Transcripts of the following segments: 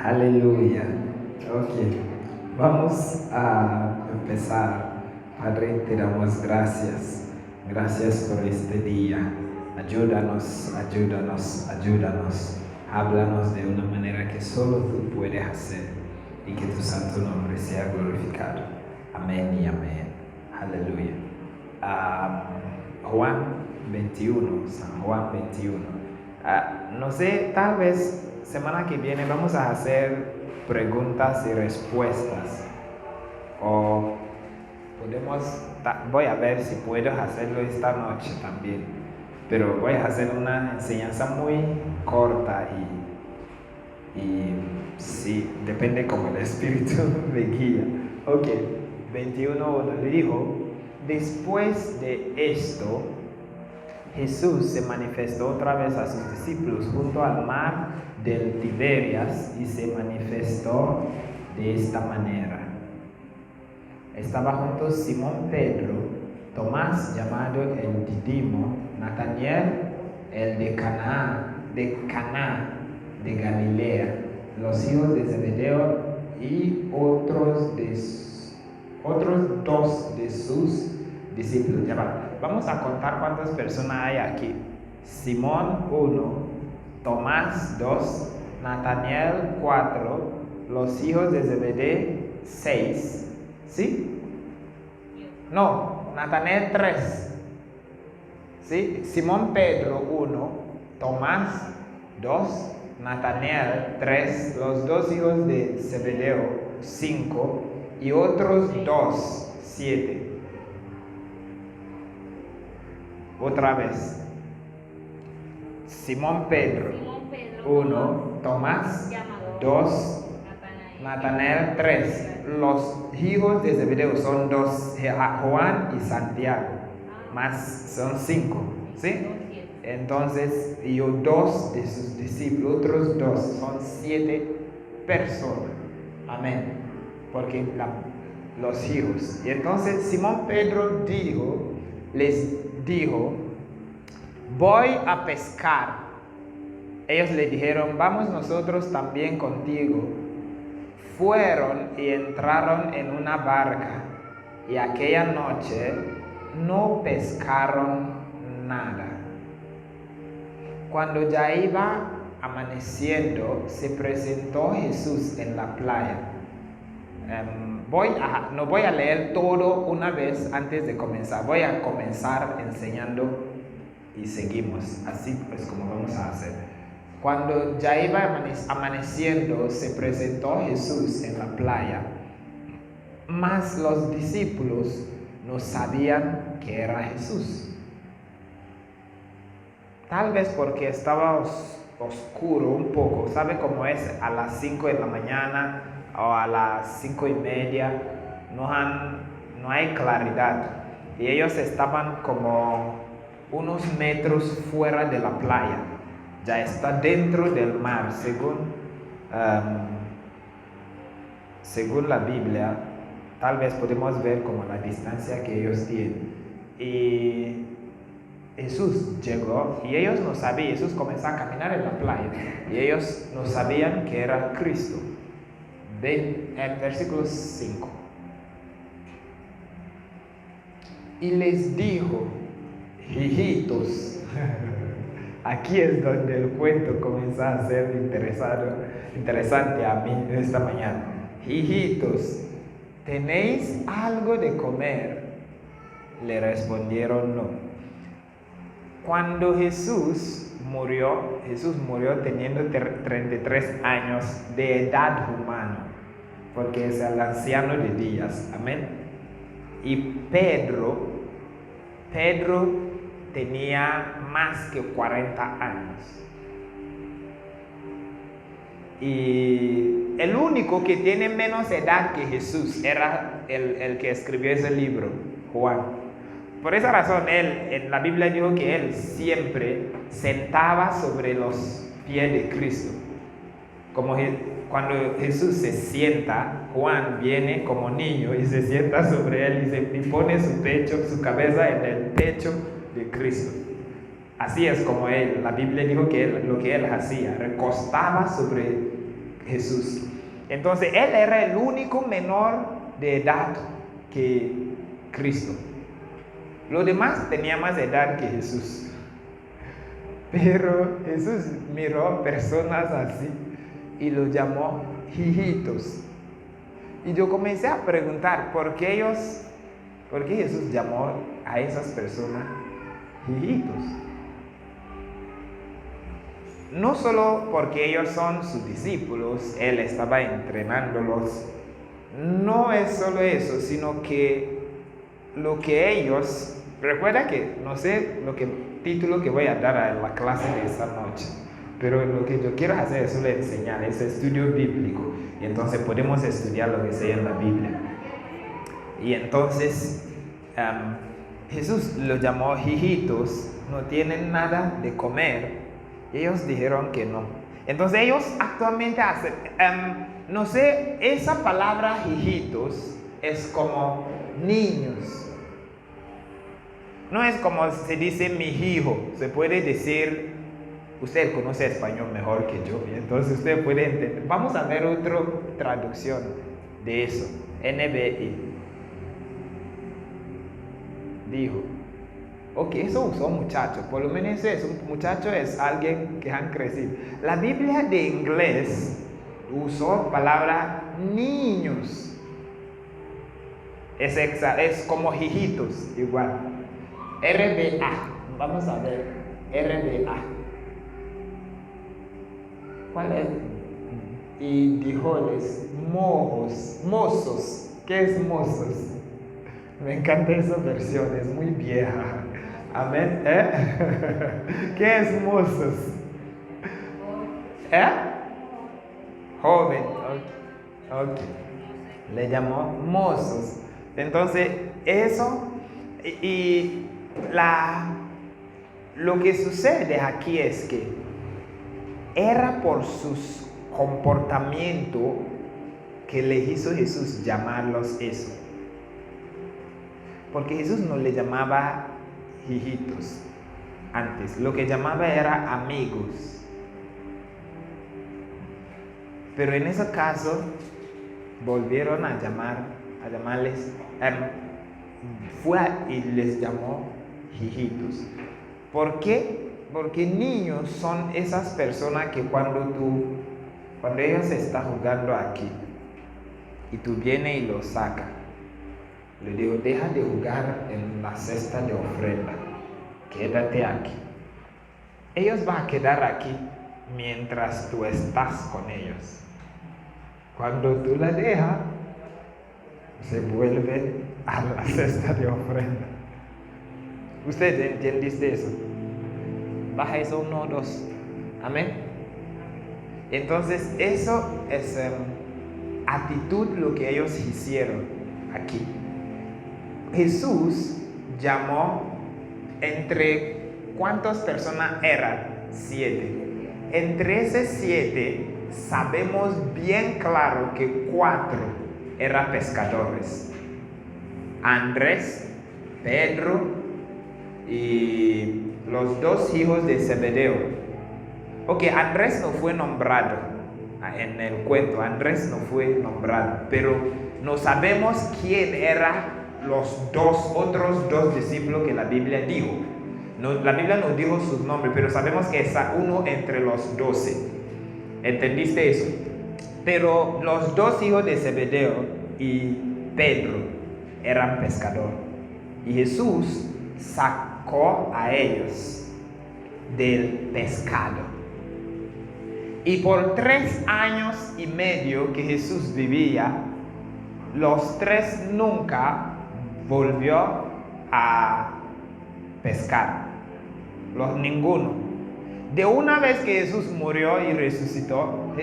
Aleluya. Ok, vamos a empezar. Padre, te damos gracias. Gracias por este día. Ayúdanos, ayúdanos, ayúdanos. Háblanos de una manera que solo tú puedes hacer y que tu santo nombre sea glorificado. Amén y amén. Aleluya. Juan 21, San Juan 21. No sé, tal vez semana que viene vamos a hacer preguntas y respuestas. O voy a ver si puedo hacerlo esta noche también. Pero voy a hacer una enseñanza muy corta y sí, depende como el Espíritu me guía. Ok, 21:1 le dijo, después de esto, Jesús se manifestó otra vez a sus discípulos junto al mar del Tiberias y se manifestó de esta manera. Estaba juntos Simón Pedro, Tomás llamado el Didimo, Natanael el de Caná de Galilea, los hijos de Zebedeo y otros dos de sus discípulos. Ya va. Vamos a contar cuántas personas hay aquí. Simón 1, Tomás 2, Natanael 4, los hijos de Zebedeo 6. ¿Sí? No, Natanael 3. ¿Sí? Simón Pedro 1, Tomás 2, Natanael 3, los dos hijos de Zebedeo 5 y otros 2, 7. Otra vez. Simón Pedro 1, Tomás 2, Natanael 3. Los hijos de Zebedeo son 2, Juan y Santiago. Más son 5. ¿Sí? Entonces, y 2 de sus discípulos, otros 2, son 7 personas. Amén. Porque los hijos. Y entonces Simón Pedro les dijo, voy a pescar. Ellos le dijeron, vamos nosotros también contigo. Fueron y entraron en una barca, y aquella noche no pescaron nada. Cuando ya iba amaneciendo, se presentó Jesús en la playa. No voy a leer todo una vez antes de comenzar. Voy a comenzar enseñando y seguimos. Así pues como vamos a hacer. Cuando ya iba amaneciendo, se presentó Jesús en la playa. Mas los discípulos no sabían que era Jesús. Tal vez porque estaba oscuro un poco. ¿Sabe cómo es? A las 5 de la mañana o a las 5:30 no hay claridad. Y ellos estaban como unos metros fuera de la playa. Ya está dentro del mar, según la Biblia. Tal vez podemos ver como la distancia que ellos tienen. Y Jesús llegó y ellos no sabían. Jesús comenzó a caminar en la playa y ellos no sabían que era Cristo. Ven el versículo 5. Y les dijo, hijitos. Aquí es donde el cuento comienza a ser interesante a mí esta mañana. Hijitos, ¿tenéis algo de comer? Le respondieron no. Cuando Jesús murió teniendo 33 años de edad humana, porque es el anciano de días. Amén. Y Pedro tenía más que 40 años. Y el único que tiene menos edad que Jesús era el que escribió ese libro, Juan. Por esa razón, en la Biblia dijo que él siempre sentaba sobre los pies de Cristo. Como cuando Jesús se sienta, Juan viene como niño y se sienta sobre él y pone su cabeza en el pecho de Cristo. Así es como la Biblia dijo que lo que él hacía, recostaba sobre Jesús. Entonces él era el único menor de edad que Cristo. Los demás tenían más edad que Jesús. Pero Jesús miró personas así y los llamó hijitos. Y yo comencé a preguntar por qué Jesús llamó a esas personas hijitos. No solo porque ellos son sus discípulos, Él estaba entrenándolos. No es solo eso, sino que lo que ellos... Recuerda que, no sé título que voy a dar a la clase de esta noche, pero lo que yo quiero hacer es solo enseñar, es estudio bíblico. Y entonces podemos estudiar lo que sea en la Biblia. Y entonces Jesús los llamó hijitos, no tienen nada de comer. Ellos dijeron que no. Entonces ellos actualmente hacen, no sé, esa palabra hijitos es como niños. No es como se dice mi hijo, se puede decir, usted conoce español mejor que yo, y entonces usted puede entender. Vamos a ver otra traducción de eso, NBI. Dijo, ok, eso usó muchacho, por lo menos eso, un muchacho es alguien que han crecido. La Biblia de inglés usó palabra niños, es como hijitos, igual. RBA, vamos a ver, RBA. ¿Cuál es? Y dijoles, mozos. ¿Qué es mozos? Me encanta esa versión, es muy vieja. Amén. ¿Qué es mozos? Joven. Ok. Le llamó mozos. Entonces, eso y lo que sucede aquí es que era por sus comportamiento que le hizo Jesús llamarlos eso. Porque Jesús no le llamaba hijitos antes, lo que llamaba era amigos. Pero en ese caso volvieron a llamarles, fue y les llamó hijitos. ¿Por qué? Porque niños son esas personas que cuando ellos están jugando aquí y tú vienes y los sacas, le digo, deja de jugar en la cesta de ofrenda, quédate aquí. Ellos van a quedar aquí mientras tú estás con ellos. Cuando tú la dejas, se vuelve a la cesta de ofrenda. ¿Usted entendiste eso? Baja eso 1, 2. Amén. Entonces eso es actitud lo que ellos hicieron aquí. Jesús llamó entre ¿cuántas personas eran? 7. Entre esas 7 sabemos bien claro que 4 eran pescadores. Andrés, Pedro y los 2 hijos de Zebedeo. Ok, Andrés no fue nombrado en el cuento, Andrés no fue nombrado, pero no sabemos quién eran los otros 2 discípulos que la Biblia dijo. No, la Biblia no dijo sus nombres, pero sabemos que es uno entre los 12. ¿Entendiste eso? Pero los 2 hijos de Zebedeo y Pedro eran pescadores. Y Jesús sacó a ellos del pescado. Y por 3 años y medio que Jesús vivía, los 3 nunca volvió a pescar. Ninguno. De una vez que Jesús murió y resucitó,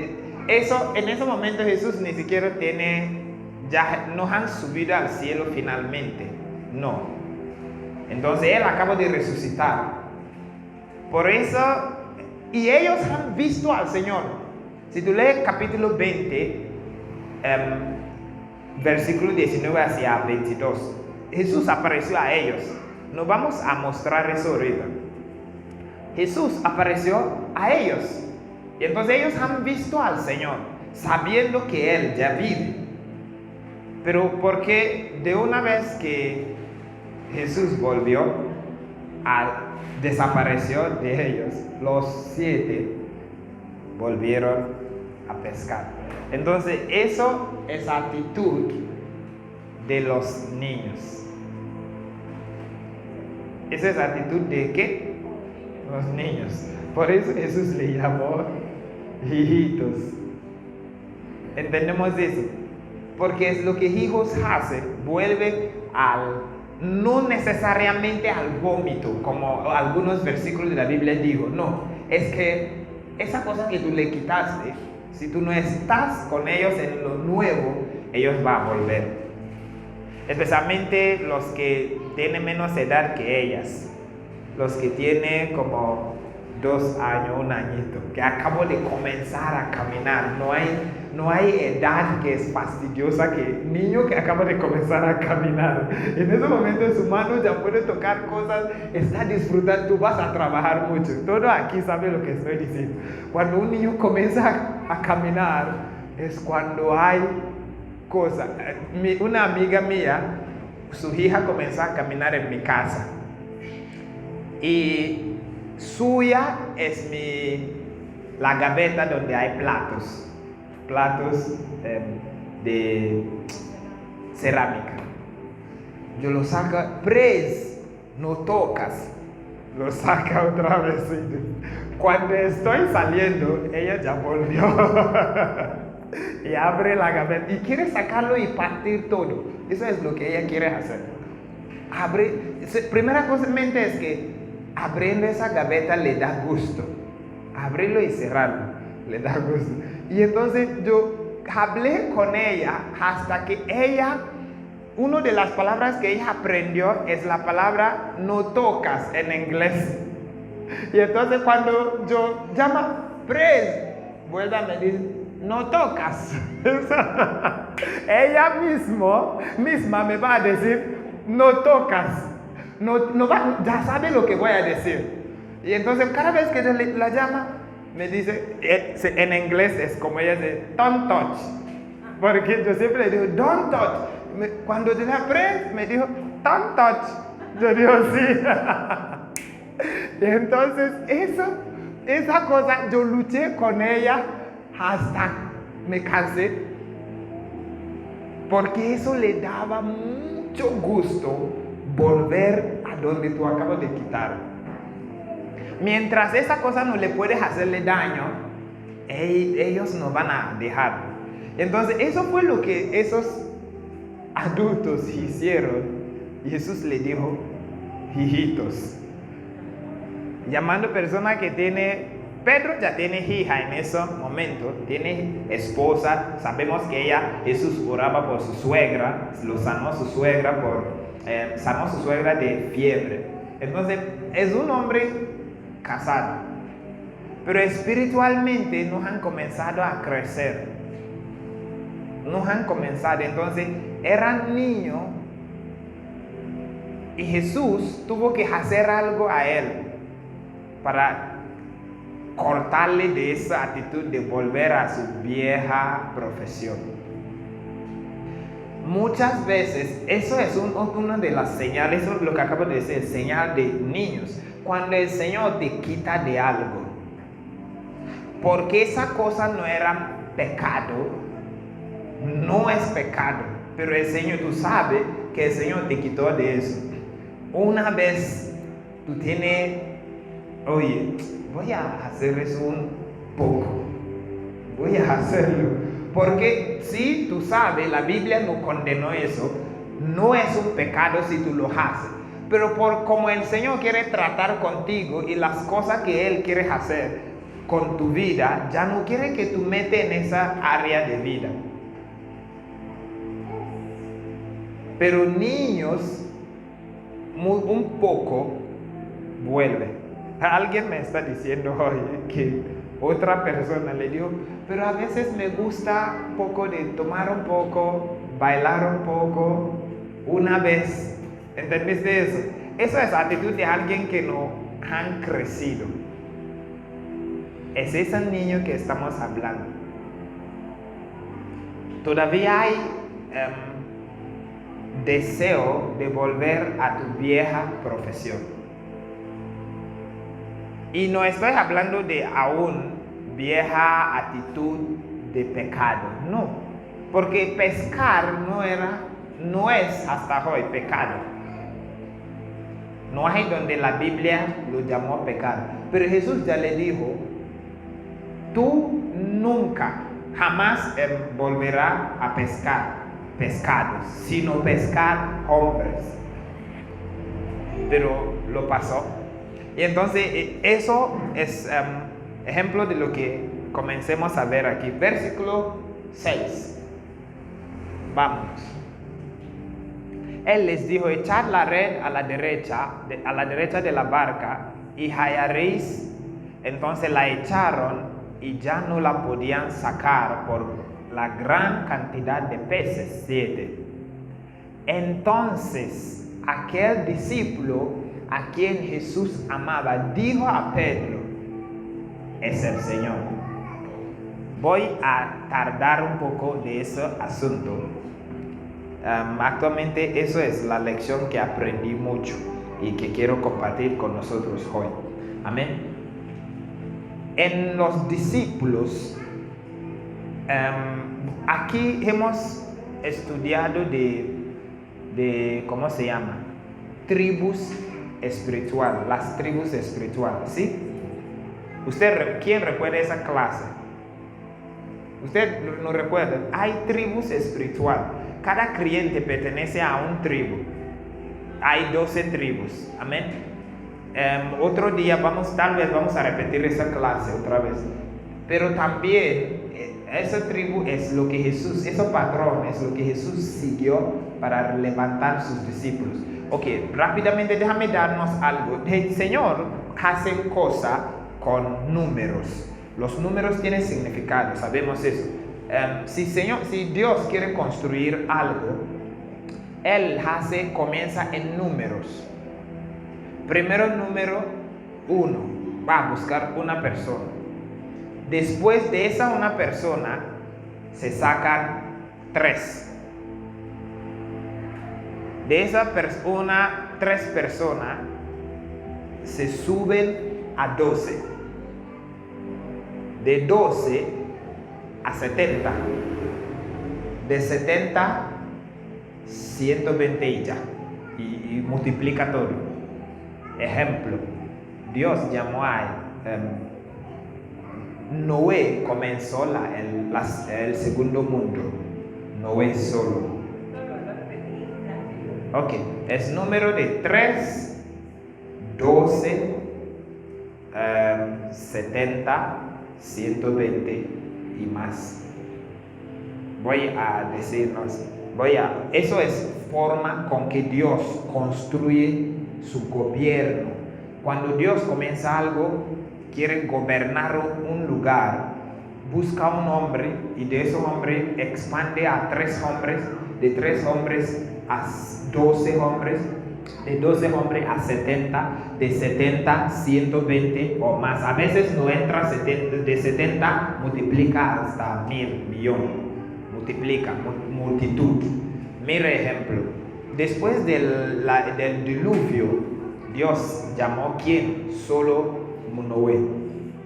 en ese momento Jesús ni siquiera no han subido al cielo finalmente. No. Entonces Él acaba de resucitar. Por eso, y ellos han visto al Señor. Si tú lees capítulo 20, versículo 19 hacia 22, Jesús apareció a ellos. Nos vamos a mostrar eso ahorita. Jesús apareció a ellos. Y entonces ellos han visto al Señor. sabiendo que Él ya vive. Pero porque de una vez que Jesús desapareció de ellos, los 7 volvieron a pescar. Entonces, eso es actitud de los niños. Esa es actitud de ¿qué? Los niños. Por eso Jesús le llamó hijitos. ¿Entendemos eso? Porque es lo que hijos hacen, vuelve no necesariamente al vómito, como algunos versículos de la Biblia digo, no, es que esa cosa que tú le quitaste, si tú no estás con ellos en lo nuevo, ellos van a volver. Especialmente los que tienen menos edad que ellas, los que tienen como 2 años, 1 añito, que acabo de comenzar a caminar. No hay edad que es fastidiosa que niño que acaba de comenzar a caminar. En ese momento su mano ya puede tocar cosas, está disfrutando, tú vas a trabajar mucho. Todo aquí sabe lo que estoy diciendo. Cuando un niño comienza a caminar, es cuando hay cosas. Una amiga mía, su hija comenzó a caminar en mi casa. Y suya es la gaveta donde hay platos de cerámica. Yo lo saco, Pres, no tocas, lo saca otra vez. Cuando estoy saliendo, ella ya volvió y abre la gaveta y quiere sacarlo y partir todo. Eso es lo que ella quiere hacer. Primera cosa en mente es que abriendo esa gaveta le da gusto. Abrirlo y cerrarlo le da gusto. Y entonces yo hablé con ella hasta que una de las palabras que ella aprendió es la palabra no tocas en inglés. Y entonces cuando yo llamo, Pres, vuelve a decir, no tocas. Ella misma me va a decir, no tocas. Ya sabe lo que voy a decir. Y entonces cada vez que yo la llama, me dice, en inglés es como ella dice, don't touch. Porque yo siempre le digo, don't touch. Cuando yo la Pres, me dijo, don't touch. Yo digo, sí. Y entonces esa cosa, yo luché con ella hasta me cansé. Porque eso le daba mucho gusto volver a donde tú acabas de quitar. Mientras esa cosa no le puedes hacerle daño, ellos no van a dejar. Entonces eso fue lo que esos adultos hicieron. Y Jesús le dijo, hijitos. Llamando personas que Pedro ya tiene hija en ese momento, tiene esposa. Sabemos que Jesús oraba por su suegra, lo sanó su suegra sanó su suegra de fiebre. Entonces es un hombre casado, pero espiritualmente no han comenzado a crecer, entonces eran niños y Jesús tuvo que hacer algo a él para cortarle de esa actitud de volver a su vieja profesión. Muchas veces, eso es una de las señales, eso es lo que acabo de decir, señal de niños. Cuando el Señor te quita de algo, porque esa cosa no era pecado, no es pecado, pero el Señor, tú sabes que el Señor te quitó de eso. Una vez tú tienes, oye, voy a hacer eso un poco, voy a hacerlo. Porque si tú sabes, la Biblia no condenó eso, no es un pecado si tú lo haces. Pero como el Señor quiere tratar contigo y las cosas que Él quiere hacer con tu vida, ya no quiere que tú metes en esa área de vida. Pero niños, un poco, vuelve. Alguien me está diciendo hoy que otra persona le dijo, pero a veces me gusta un poco de tomar un poco, bailar un poco, una vez. ¿Entendiste eso? Esa es la actitud de alguien que no han crecido. Es ese niño que estamos hablando. todavía hay deseo de volver a tu vieja profesión. Y no estoy hablando de aún vieja actitud de pecado, no, porque pescar no es hasta hoy pecado. No hay donde la Biblia lo llamó pecado, pero Jesús ya le dijo, tú nunca, jamás volverás a pescar pescados, sino pescar hombres. Pero lo pasó. Y entonces eso es ejemplo de lo que comencemos a ver aquí. Versículo 6. Vamos. Él les dijo, echad la red a la derecha de la barca y hallaréis. Entonces la echaron y ya no la podían sacar por la gran cantidad de peces, 7. Entonces aquel discípulo a quien Jesús amaba dijo a Pedro, es el Señor. Voy a tardar un poco de ese asunto. Actualmente eso es la lección que aprendí mucho y que quiero compartir con nosotros hoy. Amén. En los discípulos, aquí hemos estudiado de ¿cómo se llama? Tribus espirituales, las tribus espirituales, ¿sí? ¿Quién recuerda esa clase? Usted no recuerda, hay tribus espirituales. Cada creyente pertenece a un tribu. Hay 12 tribus, amén. Otro día tal vez vamos a repetir esa clase otra vez. Pero también esa tribu es lo que Jesús, ese patrón es lo que Jesús siguió para levantar sus discípulos. Ok, rápidamente déjame darnos algo. El Señor hace cosas con números. Los números tienen significado, sabemos eso. Si Dios quiere construir algo, Él comienza en números. Primero, número 1, va a buscar una persona. Después de esa una persona, se sacan 3. De esa persona, 3 personas, se suben a 12. De 12 a 70. De 70, 120 y ya. Y multiplica todo. Ejemplo, Dios llamó a Noé, comenzó el segundo mundo. Noé solo. Ok, es número de 3, 12, 70, 120 y más. Voy a decirnos, eso es forma con que Dios construye su gobierno. Cuando Dios comienza algo, quiere gobernar un lugar, busca un hombre y de ese hombre expande a 3 hombres, de 3 hombres a 12 hombres, de 12 hombres a 70, de 70 120 o más. A veces no entra 70, de 70 multiplica hasta 1000, millón, multiplica, multitud. Mire ejemplo, después del diluvio, Dios llamó ¿quién? Solo Noé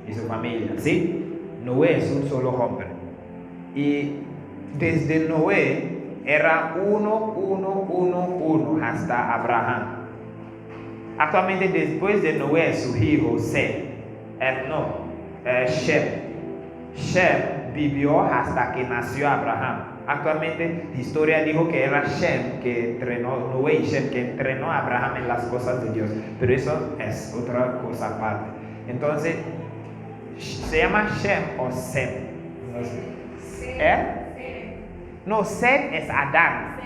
y su familia, ¿sí? Noé es un solo hombre. Y desde Noé era 1 hasta Abraham. Actualmente después de Noé, su hijo Shem vivió hasta que nació Abraham. Actualmente la historia dijo que era Shem que entrenó, Noé y Shem que entrenó a Abraham en las cosas de Dios. Pero eso es otra cosa aparte. Entonces, ¿se llama Shem o Sem? No sé. No, Sem es Adán.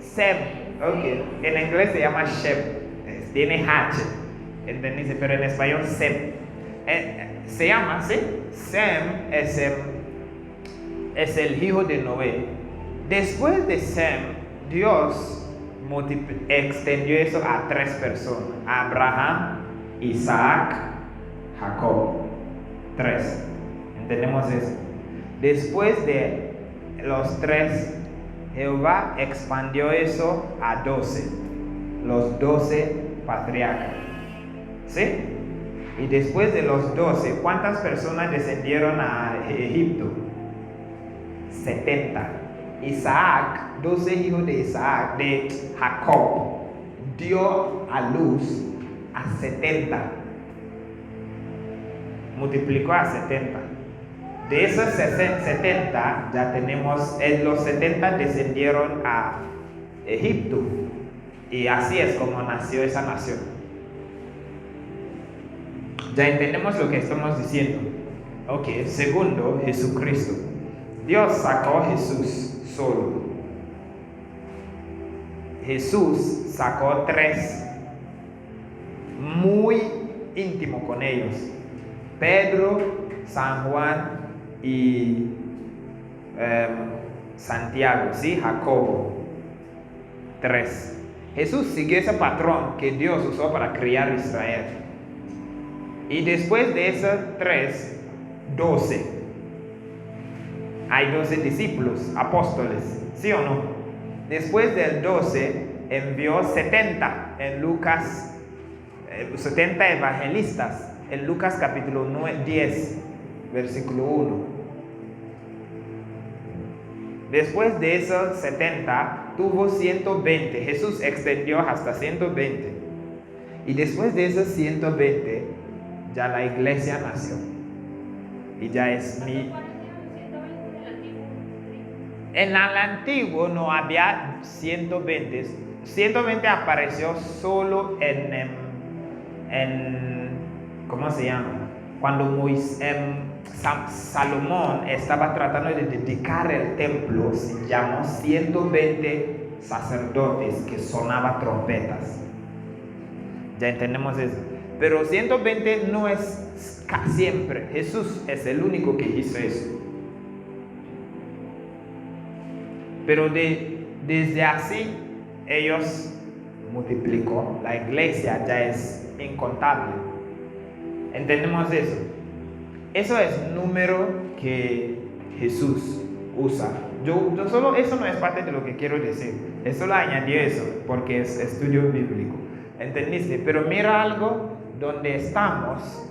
Sem, ok. En inglés se llama Shem. Tiene H. ¿Entendiste? Pero en español Sem. Se llama, ¿sí? Sem es el hijo de Noé. Después de Sem, Dios extendió eso a 3 personas. Abraham, Isaac, Jacob. 3. ¿Entendemos eso? Después de los 3, Jehová expandió eso a 12, los 12 patriarcas. ¿Sí? Y después de los 12, ¿cuántas personas descendieron a Egipto? 70. Isaac, 12 hijos de Isaac, de Jacob, dio a luz a 70. Multiplicó a 70. De esos 70, ya tenemos, los 70 descendieron a Egipto. Y así es como nació esa nación. Ya entendemos lo que estamos diciendo. Ok, segundo, Jesucristo. Dios sacó a Jesús solo. Jesús sacó 3 muy íntimo con ellos: Pedro, San Juan y Santiago, ¿sí? Jacobo. 3. Jesús siguió ese patrón que Dios usó para criar a Israel. Y después de esos 3, 12. Hay 12 discípulos, apóstoles, ¿sí o no? Después del 12, envió 70 en Lucas, 70 evangelistas en Lucas capítulo 10, versículo 1. Después de esos 70, tuvo 120. Jesús extendió hasta 120. Y después de esos 120, ya la iglesia nació. Y ya es mi... En el antiguo no había 120. 120 apareció solo en ¿cómo se llama? Cuando Salomón estaba tratando de dedicar el templo, se llamó 120 sacerdotes que sonaban trompetas. Ya entendemos eso. Pero 120 no es siempre. Jesús es el único que hizo eso. Pero desde así, ellos multiplicó. La iglesia ya es incontable. ¿Entendemos eso? Eso es número que Jesús usa. Yo solo, eso no es parte de lo que quiero decir. Él solo añadió eso porque es estudio bíblico. ¿Entendiste? Pero mira algo donde estamos.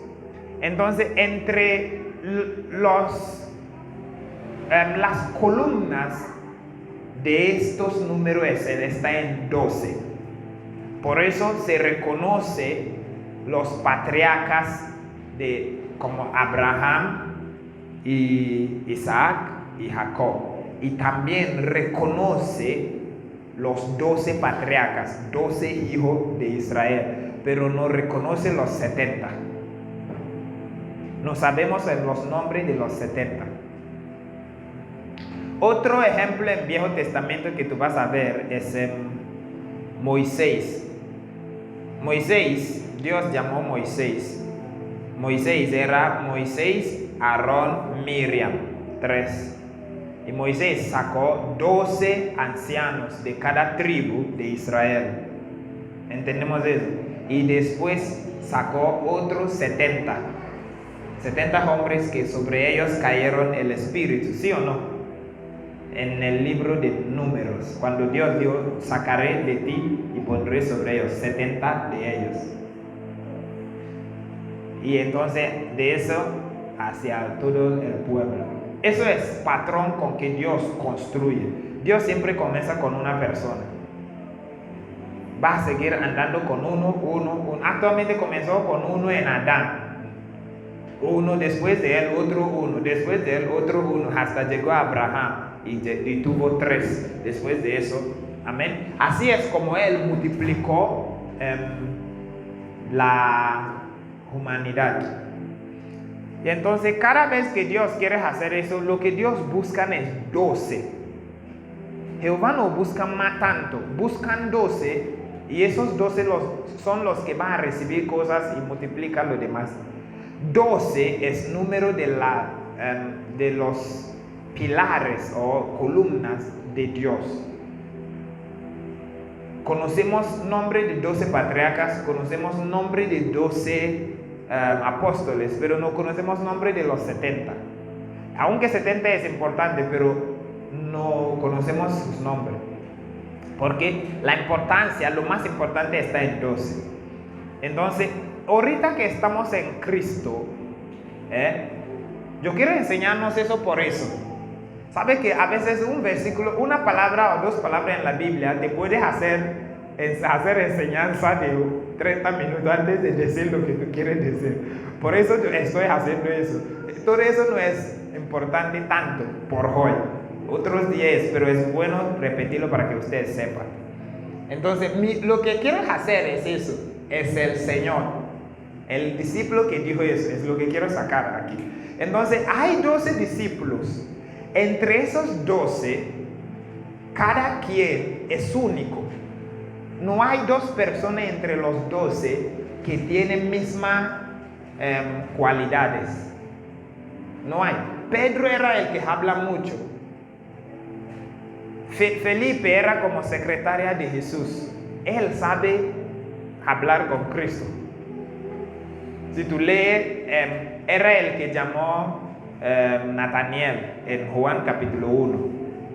Entonces, entre las columnas de estos números está en 12. Por eso se reconoce los patriarcas como Abraham y Isaac y Jacob. Y también reconoce los 12 patriarcas, 12 hijos de Israel, pero no reconoce los 70. No sabemos los nombres de los 70. Otro ejemplo en Viejo Testamento que tú vas a ver es en Moisés. Dios llamó Moisés. Moisés era Moisés, Aarón, Miriam, 3. Y Moisés sacó 12 ancianos de cada tribu de Israel. ¿Entendemos eso? Y después sacó otros 70 hombres que sobre ellos cayeron el Espíritu, ¿sí o no? En el libro de Números, cuando Dios dijo: sacaré de ti y pondré sobre ellos 70 de ellos. Y entonces de eso hacia todo el pueblo. Eso es patrón con que Dios construye. Dios siempre comienza con una persona. Va a seguir andando con uno. Actualmente comenzó con uno en Adán. Uno, después de él otro uno, después de él otro uno, hasta llegó a Abraham. Y tuvo 3 después de eso. Amén. Así es como Él multiplicó la humanidad. Y entonces cada vez que Dios quiere hacer eso, lo que Dios busca es 12. Jehová no busca más tanto, buscan 12. Y esos 12 son los que van a recibir cosas y multiplican lo demás. 12 es número de los pilares o columnas de Dios. Conocemos nombre de 12 patriarcas, conocemos nombre de 12 apóstoles, pero no conocemos nombre de los 70. Aunque 70 es importante, pero no conocemos sus nombres. Porque la importancia, lo más importante está en 12. Entonces, ahorita que estamos en Cristo, yo quiero enseñarnos eso por eso. ¿Sabe que a veces un versículo, una palabra o dos palabras en la Biblia te puede hacer enseñanza de 30 minutos antes de decir lo que tú quieres decir? Por eso yo estoy haciendo eso. Todo eso no es importante tanto por hoy. Otros días, pero es bueno repetirlo para que ustedes sepan. Entonces, lo que quiero hacer es eso, es el Señor. El discípulo que dijo eso, es lo que quiero sacar aquí. Entonces, hay 12 discípulos. Entre esos 12, cada quien es único. No hay dos personas entre los 12 que tienen mismas cualidades. No hay. Pedro era el que habla mucho. Felipe era como secretaria de Jesús. Él sabe hablar con Cristo. Si tú lees, era el que llamó Nataniel en Juan capítulo 1.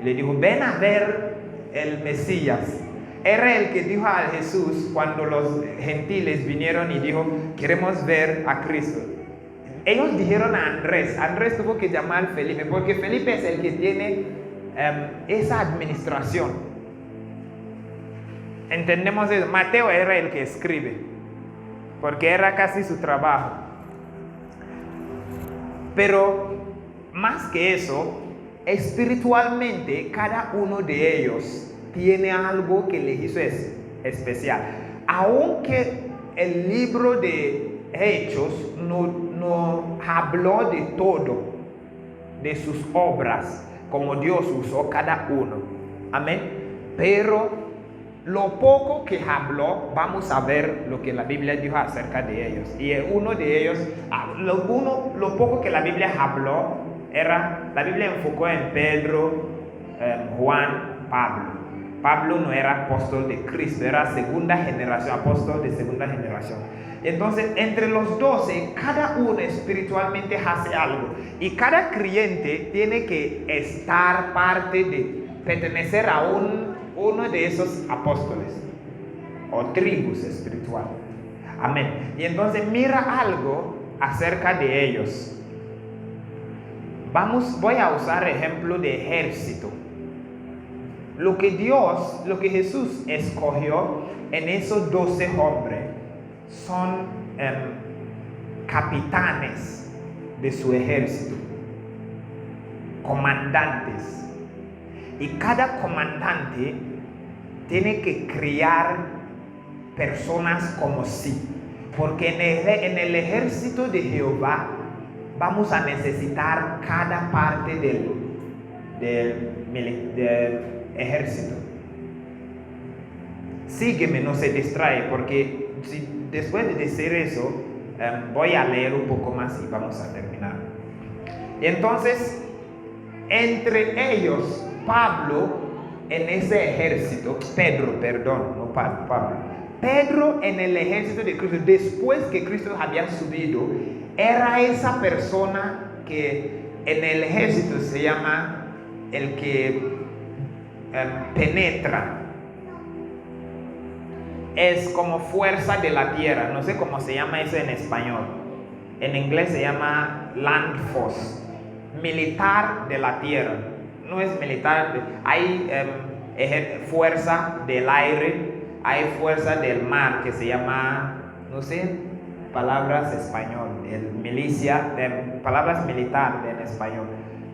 Le dijo, ven a ver el Mesías. Era el que dijo a Jesús cuando los gentiles vinieron y dijo, queremos ver a Cristo. Ellos dijeron a Andrés. Andrés tuvo que llamar a Felipe, porque Felipe es el que tiene esa administración. Entendemos eso. Mateo era el que escribe, porque era casi su trabajo. Pero más que eso, espiritualmente cada uno de ellos tiene algo que le hizo especial. Aunque el libro de Hechos no habló de todo, de sus obras, como Dios usó cada uno. Amén. Pero lo poco que habló, vamos a ver lo que la Biblia dijo acerca de ellos. Y uno de ellos, lo poco que la Biblia habló, la Biblia enfocó en Pedro, Juan, Pablo. Pablo no era apóstol de Cristo, era segunda generación, apóstol de segunda generación. Entonces, entre los 12, cada uno espiritualmente hace algo. Y cada creyente tiene que estar pertenecer a uno de esos apóstoles o tribus espirituales. Amén. Y entonces mira algo acerca de ellos. Voy a usar ejemplo de ejército. Lo que Jesús escogió en esos 12 hombres son capitanes de su ejército, comandantes. Y cada comandante tiene que criar personas como sí, porque en el ejército de Jehová vamos a necesitar cada parte del ejército. Sígueme, no se distrae, porque después de decir eso, voy a leer un poco más y vamos a terminar. Y entonces, entre ellos, Pablo en ese ejército, Pedro en el ejército de Cristo, después que Cristo había subido, era esa persona que en el ejército se llama el que penetra. Es como fuerza de la tierra, no sé cómo se llama eso en español. En inglés se llama land force, militar de la tierra. No es militar, hay fuerza del aire, hay fuerza del mar que se llama, no sé, palabras español, milicia, palabras militar en español.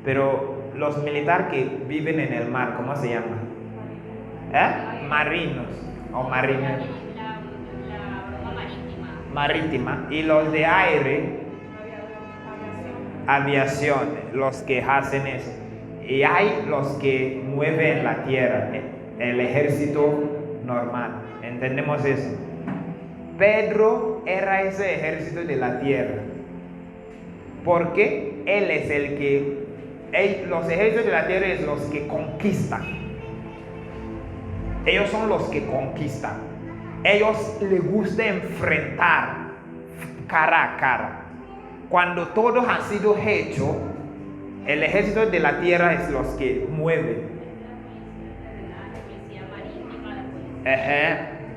Pero los militares que viven en el mar, ¿cómo se llama? Marinos o marineros. Marítima. Y los de aire, aviación, los que hacen eso. Y hay los que mueven la tierra, el ejército normal. ¿Entendemos eso? Pedro era ese ejército de la tierra, porque él es los ejércitos de la tierra es los que conquistan. Ellos son los que conquistan. Ellos les gusta enfrentar cara a cara. Cuando todo ha sido hecho, El ejército de la tierra es los que mueven.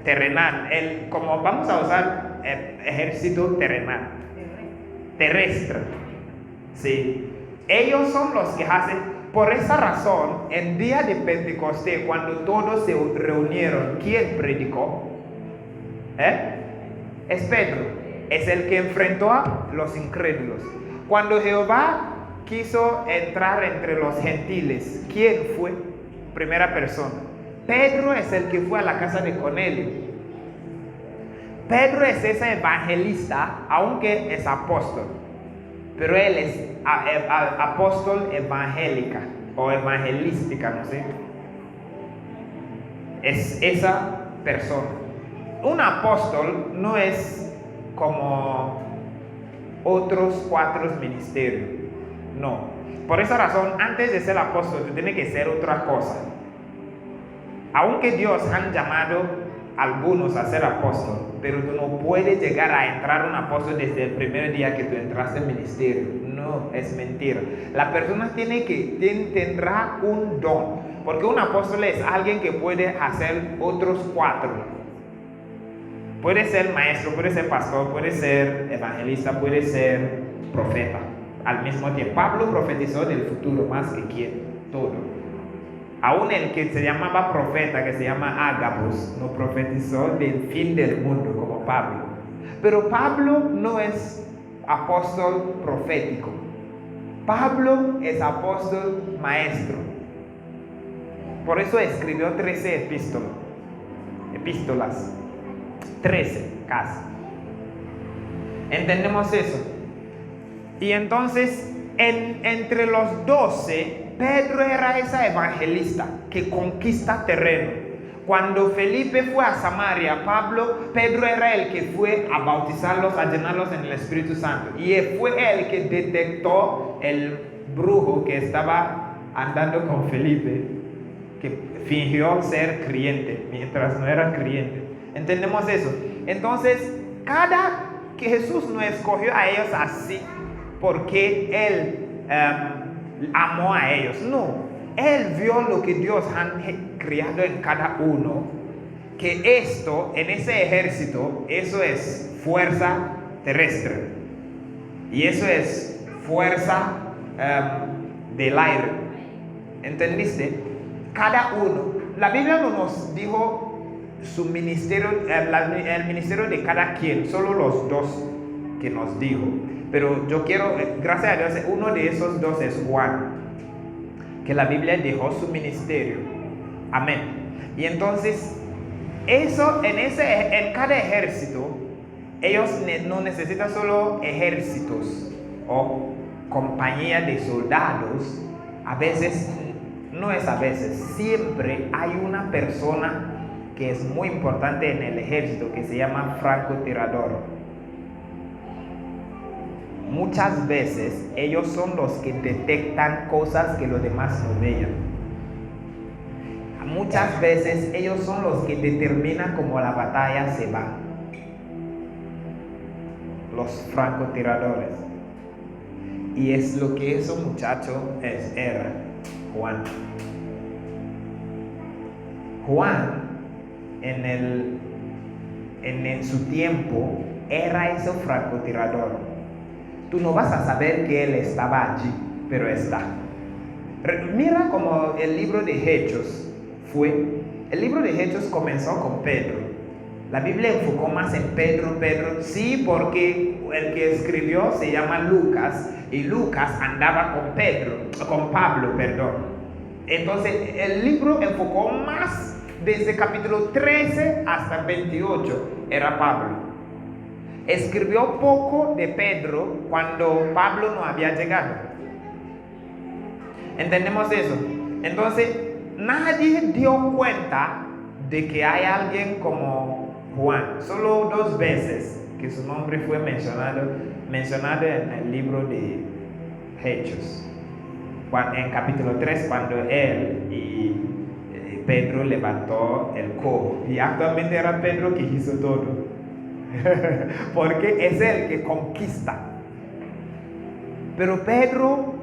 Terrenal. Como vamos a usar ejército terrenal. Terrestre. Sí. Ellos son los que hacen. Por esa razón, el día de Pentecostés, cuando todos se reunieron, ¿quién predicó? Es Pedro. Es el que enfrentó a los incrédulos. Cuando Jehová quiso entrar entre los gentiles, ¿quién fue? Primera persona. Pedro es el que fue a la casa de Cornelio. Pedro es ese evangelista, aunque es apóstol. Pero él es apóstol evangélica o evangelística, no sé. Es esa persona. Un apóstol no es como otros 4 ministerios. No. Por esa razón, antes de ser apóstol, tú tienes que ser otra cosa. Aunque Dios han llamado a algunos a ser apóstol, pero tú no puedes llegar a entrar un apóstol desde el primer día que tú entraste al ministerio. No, es mentira. La persona tendrá un don, porque un apóstol es alguien que puede hacer otros 4. Puede ser maestro, puede ser pastor, puede ser evangelista, puede ser profeta al mismo tiempo. Pablo profetizó del futuro más que quién, todo. Aún el que se llamaba profeta, que se llama Agabus, no profetizó del fin del mundo como Pablo. Pero Pablo no es apóstol profético. Pablo es apóstol maestro. Por eso escribió 13 epístolas. 13 casi. ¿Entendemos eso? Y entonces, entre los 12, Pedro era esa evangelista que conquista terreno. Cuando Felipe fue a Samaria, Pedro era el que fue a bautizarlos, a llenarlos en el Espíritu Santo. Y fue el que detectó el brujo que estaba andando con Felipe, que fingió ser creyente mientras no era creyente. ¿Entendemos eso? Entonces, que Jesús no escogió a ellos así porque Él amó a ellos. No, Él vio lo que Dios ha creado en cada uno, que en ese ejército, eso es fuerza terrestre y eso es fuerza del aire. ¿Entendiste? Cada uno. La Biblia no nos dijo su ministerio, el ministerio de cada quien, solo los 2 que nos dijo. Pero yo quiero, gracias a Dios, uno de esos 2 es Juan, que la Biblia dejó su ministerio. Amén. Y entonces, en cada ejército, ellos no necesitan solo ejércitos o compañía de soldados. Siempre hay una persona que es muy importante en el ejército, que se llama francotirador. Muchas veces ellos son los que detectan cosas que los demás no vean. Muchas veces ellos son los que determinan cómo la batalla se va. Los francotiradores. Y es lo que esos muchachos era Juan. Juan, en su tiempo, era ese francotirador. Tú no vas a saber que él estaba allí, pero está. Mira como el libro de Hechos fue. El libro de Hechos comenzó con Pedro. La Biblia enfocó más en Pedro. Sí, porque el que escribió se llama Lucas, y Lucas andaba con Pablo. Entonces el libro enfocó más desde capítulo 13 hasta 28, era Pablo. Escribió poco de Pedro cuando Pablo no había llegado. ¿Entendemos eso? Entonces, nadie dio cuenta de que hay alguien como Juan. Solo 2 veces que su nombre fue mencionado en el libro de Hechos. En capítulo 3, cuando él y Pedro levantó el cojo. Y actualmente era Pedro que hizo todo. Porque es el que conquista. Pero Pedro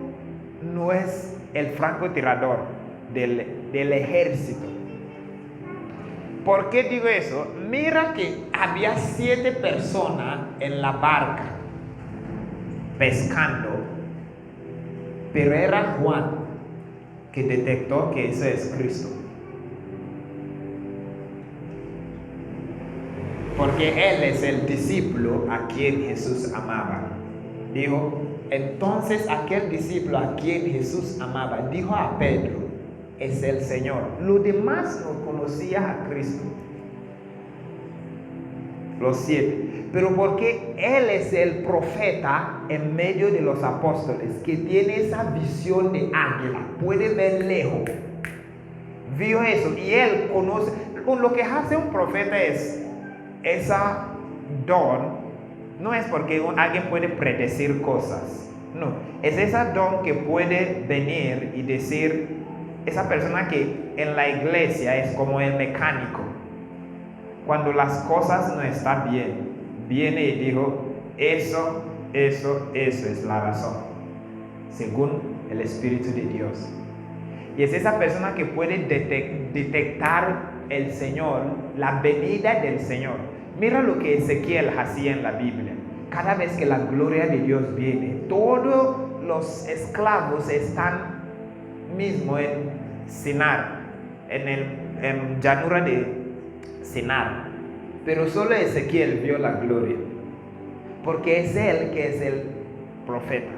no es el francotirador del ejército. ¿Por qué digo eso? Mira que había 7 personas en la barca pescando, pero era Juan que detectó que ese es Cristo. Porque él es el discípulo a quien Jesús amaba. Dijo, entonces aquel discípulo a quien Jesús amaba, dijo a Pedro, es el Señor. Los demás no conocían a Cristo. Los 7. Pero porque él es el profeta en medio de los apóstoles, que tiene esa visión de águila, puede ver lejos. Vio eso y él conoce. Lo que hace un profeta es esa don. No es porque alguien puede predecir cosas. No, es esa don que puede venir y decir, esa persona que en la iglesia es como el mecánico. Cuando las cosas no están bien, viene y dijo, eso es la razón, según el Espíritu de Dios. Y es esa persona que puede detectar el Señor, la venida del Señor. Mira lo que Ezequiel hacía en la Biblia. Cada vez que la gloria de Dios viene, todos los esclavos están mismo en Sinar, en llanura de Sinar, pero solo Ezequiel vio la gloria, porque es él que es el profeta.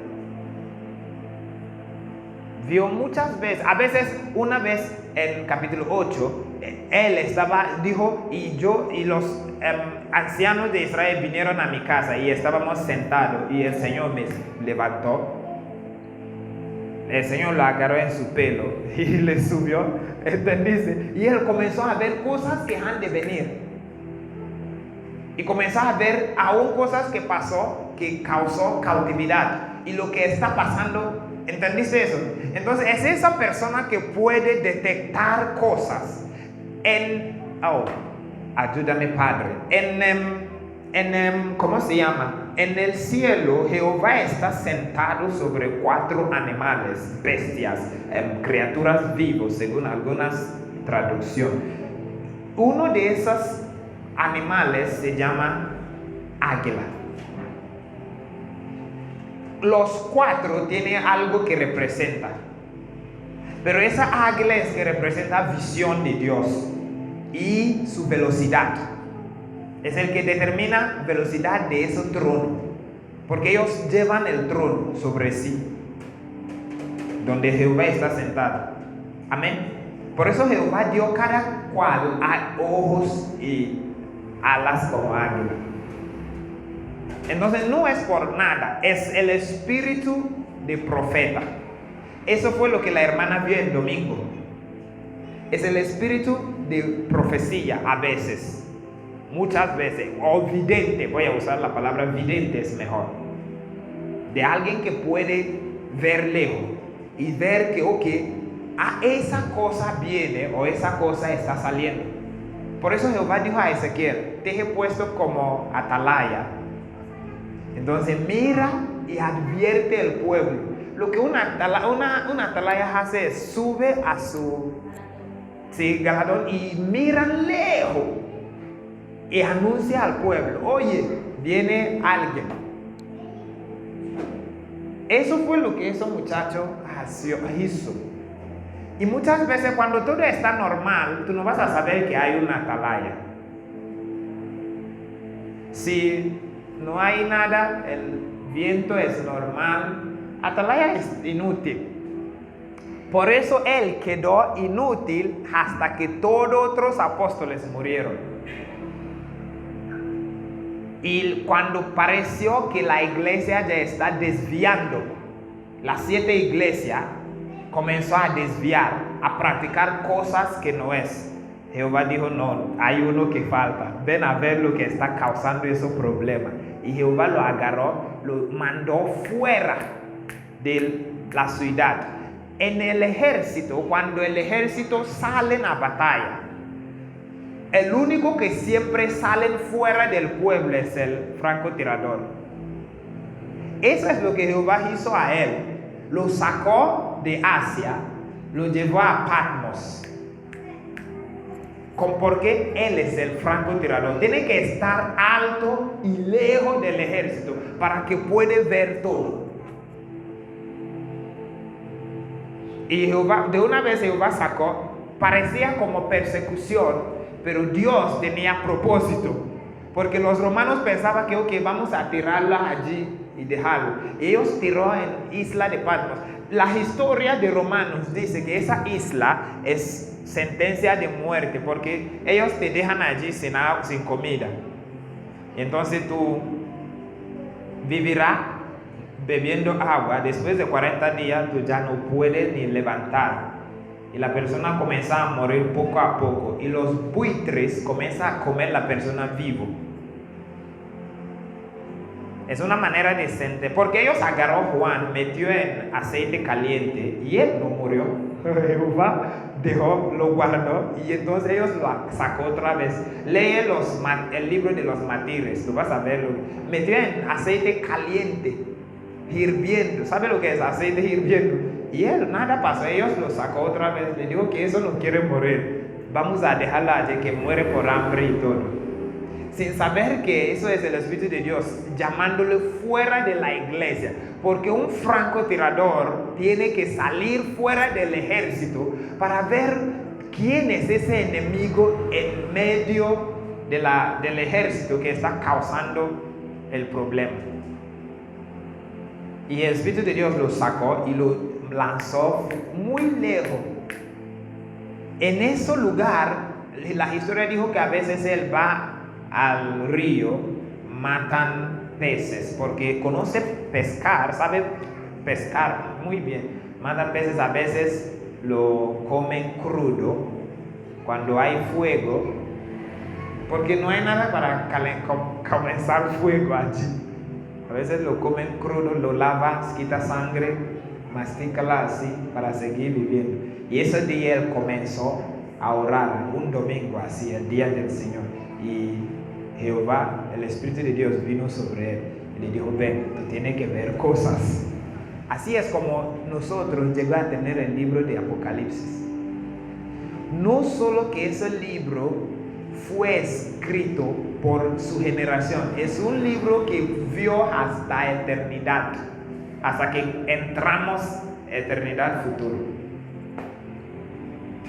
Vio muchas veces, a veces una vez en capítulo 8, él dijo, y los ancianos de Israel vinieron a mi casa y estábamos sentados y el Señor me levantó. El Señor lo agarró en su pelo y le subió, ¿entendiste? Y él comenzó a ver cosas que han de venir. Y comenzó a ver aún cosas que pasó, que causó cautividad. Y lo que está pasando, ¿entendiste eso? Entonces es esa persona que puede detectar cosas. Ayúdame, Padre. ¿Cómo se llama? En el cielo, Jehová está sentado sobre 4 animales, bestias, criaturas vivas, según algunas traducciones. Uno de esos animales se llama águila. Los 4 tienen algo que representa, pero esa águila es que representa visión de Dios y su velocidad. Es el que determina velocidad de ese trono, porque ellos llevan el trono sobre sí, donde Jehová está sentado. Amén. Por eso Jehová dio cada cual a ojos y alas como águila. Entonces no es por nada, es el espíritu de profeta. Eso fue lo que la hermana vio el domingo. Es el espíritu de profecía a veces. Muchas veces, o vidente, voy a usar la palabra vidente, es mejor, de alguien que puede ver lejos y ver que esa cosa viene o esa cosa está saliendo. Por eso Jehová dijo a Ezequiel, te he puesto como atalaya. Entonces mira y advierte al pueblo. Lo que una atalaya hace es sube a su galardón y mira lejos y anuncia al pueblo, oye, viene alguien. Eso fue lo que ese muchacho hizo. Y muchas veces cuando todo está normal, tú no vas a saber que hay una atalaya. Si no hay nada, el viento es normal, atalaya es inútil. Por eso él quedó inútil hasta que todos otros apóstoles murieron. Y cuando pareció que la iglesia ya está desviando, las 7 iglesias comenzó a desviar, a practicar cosas que no es. Jehová dijo, no, hay uno que falta, ven a ver lo que está causando esos problemas. Y Jehová lo agarró, lo mandó fuera de la ciudad. En el ejército, cuando el ejército sale a batalla, el único que siempre sale fuera del pueblo es el francotirador. Eso es lo que Jehová hizo a él. Lo sacó tomó de Asia, lo llevó a Patmos. Porque él es el francotirador. Tiene que estar alto y lejos del ejército para que pueda ver todo. Y Jehová, de una vez Jehová sacó, parecía como persecución, pero Dios tenía propósito. Porque los romanos pensaban que ok, vamos a tirarlo allí y dejarlo. Ellos tiró en isla de Patmos. La historia de Romanos dice que esa isla es sentencia de muerte, porque ellos te dejan allí sin comida. Y entonces tú vivirás bebiendo agua. Después de 40 días tú ya no puedes ni levantar. Y la persona comienza a morir poco a poco. Y los buitres comienzan a comer la persona vivo. Es una manera decente, porque ellos agarró a Juan, metió en aceite caliente y él no murió. Jehová lo guardó y entonces ellos lo sacó otra vez. Lee el libro de los mártires, tú vas a verlo. Metió en aceite caliente, hirviendo. ¿Sabe lo que es aceite hirviendo? Y él, nada pasó, ellos lo sacó otra vez. Le dijo que eso no quiere morir. Vamos a dejarla allí que muere por hambre y todo. Sin saber que eso es el Espíritu de Dios llamándole fuera de la iglesia, porque un francotirador tiene que salir fuera del ejército para ver quién es ese enemigo en medio del ejército que está causando el problema. Y el Espíritu de Dios lo sacó y lo lanzó muy lejos. En ese lugar, la historia dijo que a veces él va al río, matan peces, porque conoce pescar, sabe pescar muy bien. Matan peces, a veces lo comen crudo, cuando hay fuego, porque no hay nada para comenzar fuego allí. A veces lo comen crudo, lo lava, quita sangre, mastícala así para seguir viviendo. Y ese día él comenzó a orar, un domingo así, el día del Señor. Y Jehová, el Espíritu de Dios vino sobre él y le dijo, ven, tú tienes que ver cosas. Así es como nosotros llegamos a tener el libro de Apocalipsis. No solo que ese libro fue escrito por su generación, es un libro que vio hasta eternidad, hasta que entramos eternidad futuro.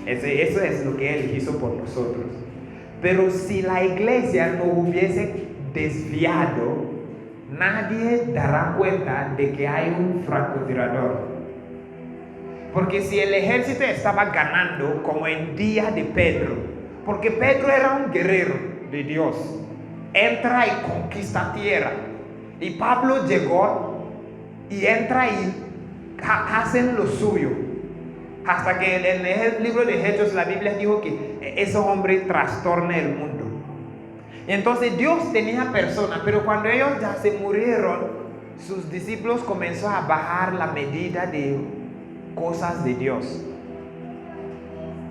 Eso es lo que Él hizo por nosotros. Pero si la iglesia no hubiese desviado, nadie dará cuenta de que hay un francotirador. Porque si el ejército estaba ganando, como en día de Pedro, porque Pedro era un guerrero de Dios, entra y conquista tierra. Y Pablo llegó y entra y hacen lo suyo. Hasta que en el libro de Hechos la Biblia dijo que ese hombre trastorna el mundo. Y entonces Dios tenía personas, pero cuando ellos ya se murieron, sus discípulos comenzaron a bajar la medida de cosas de Dios.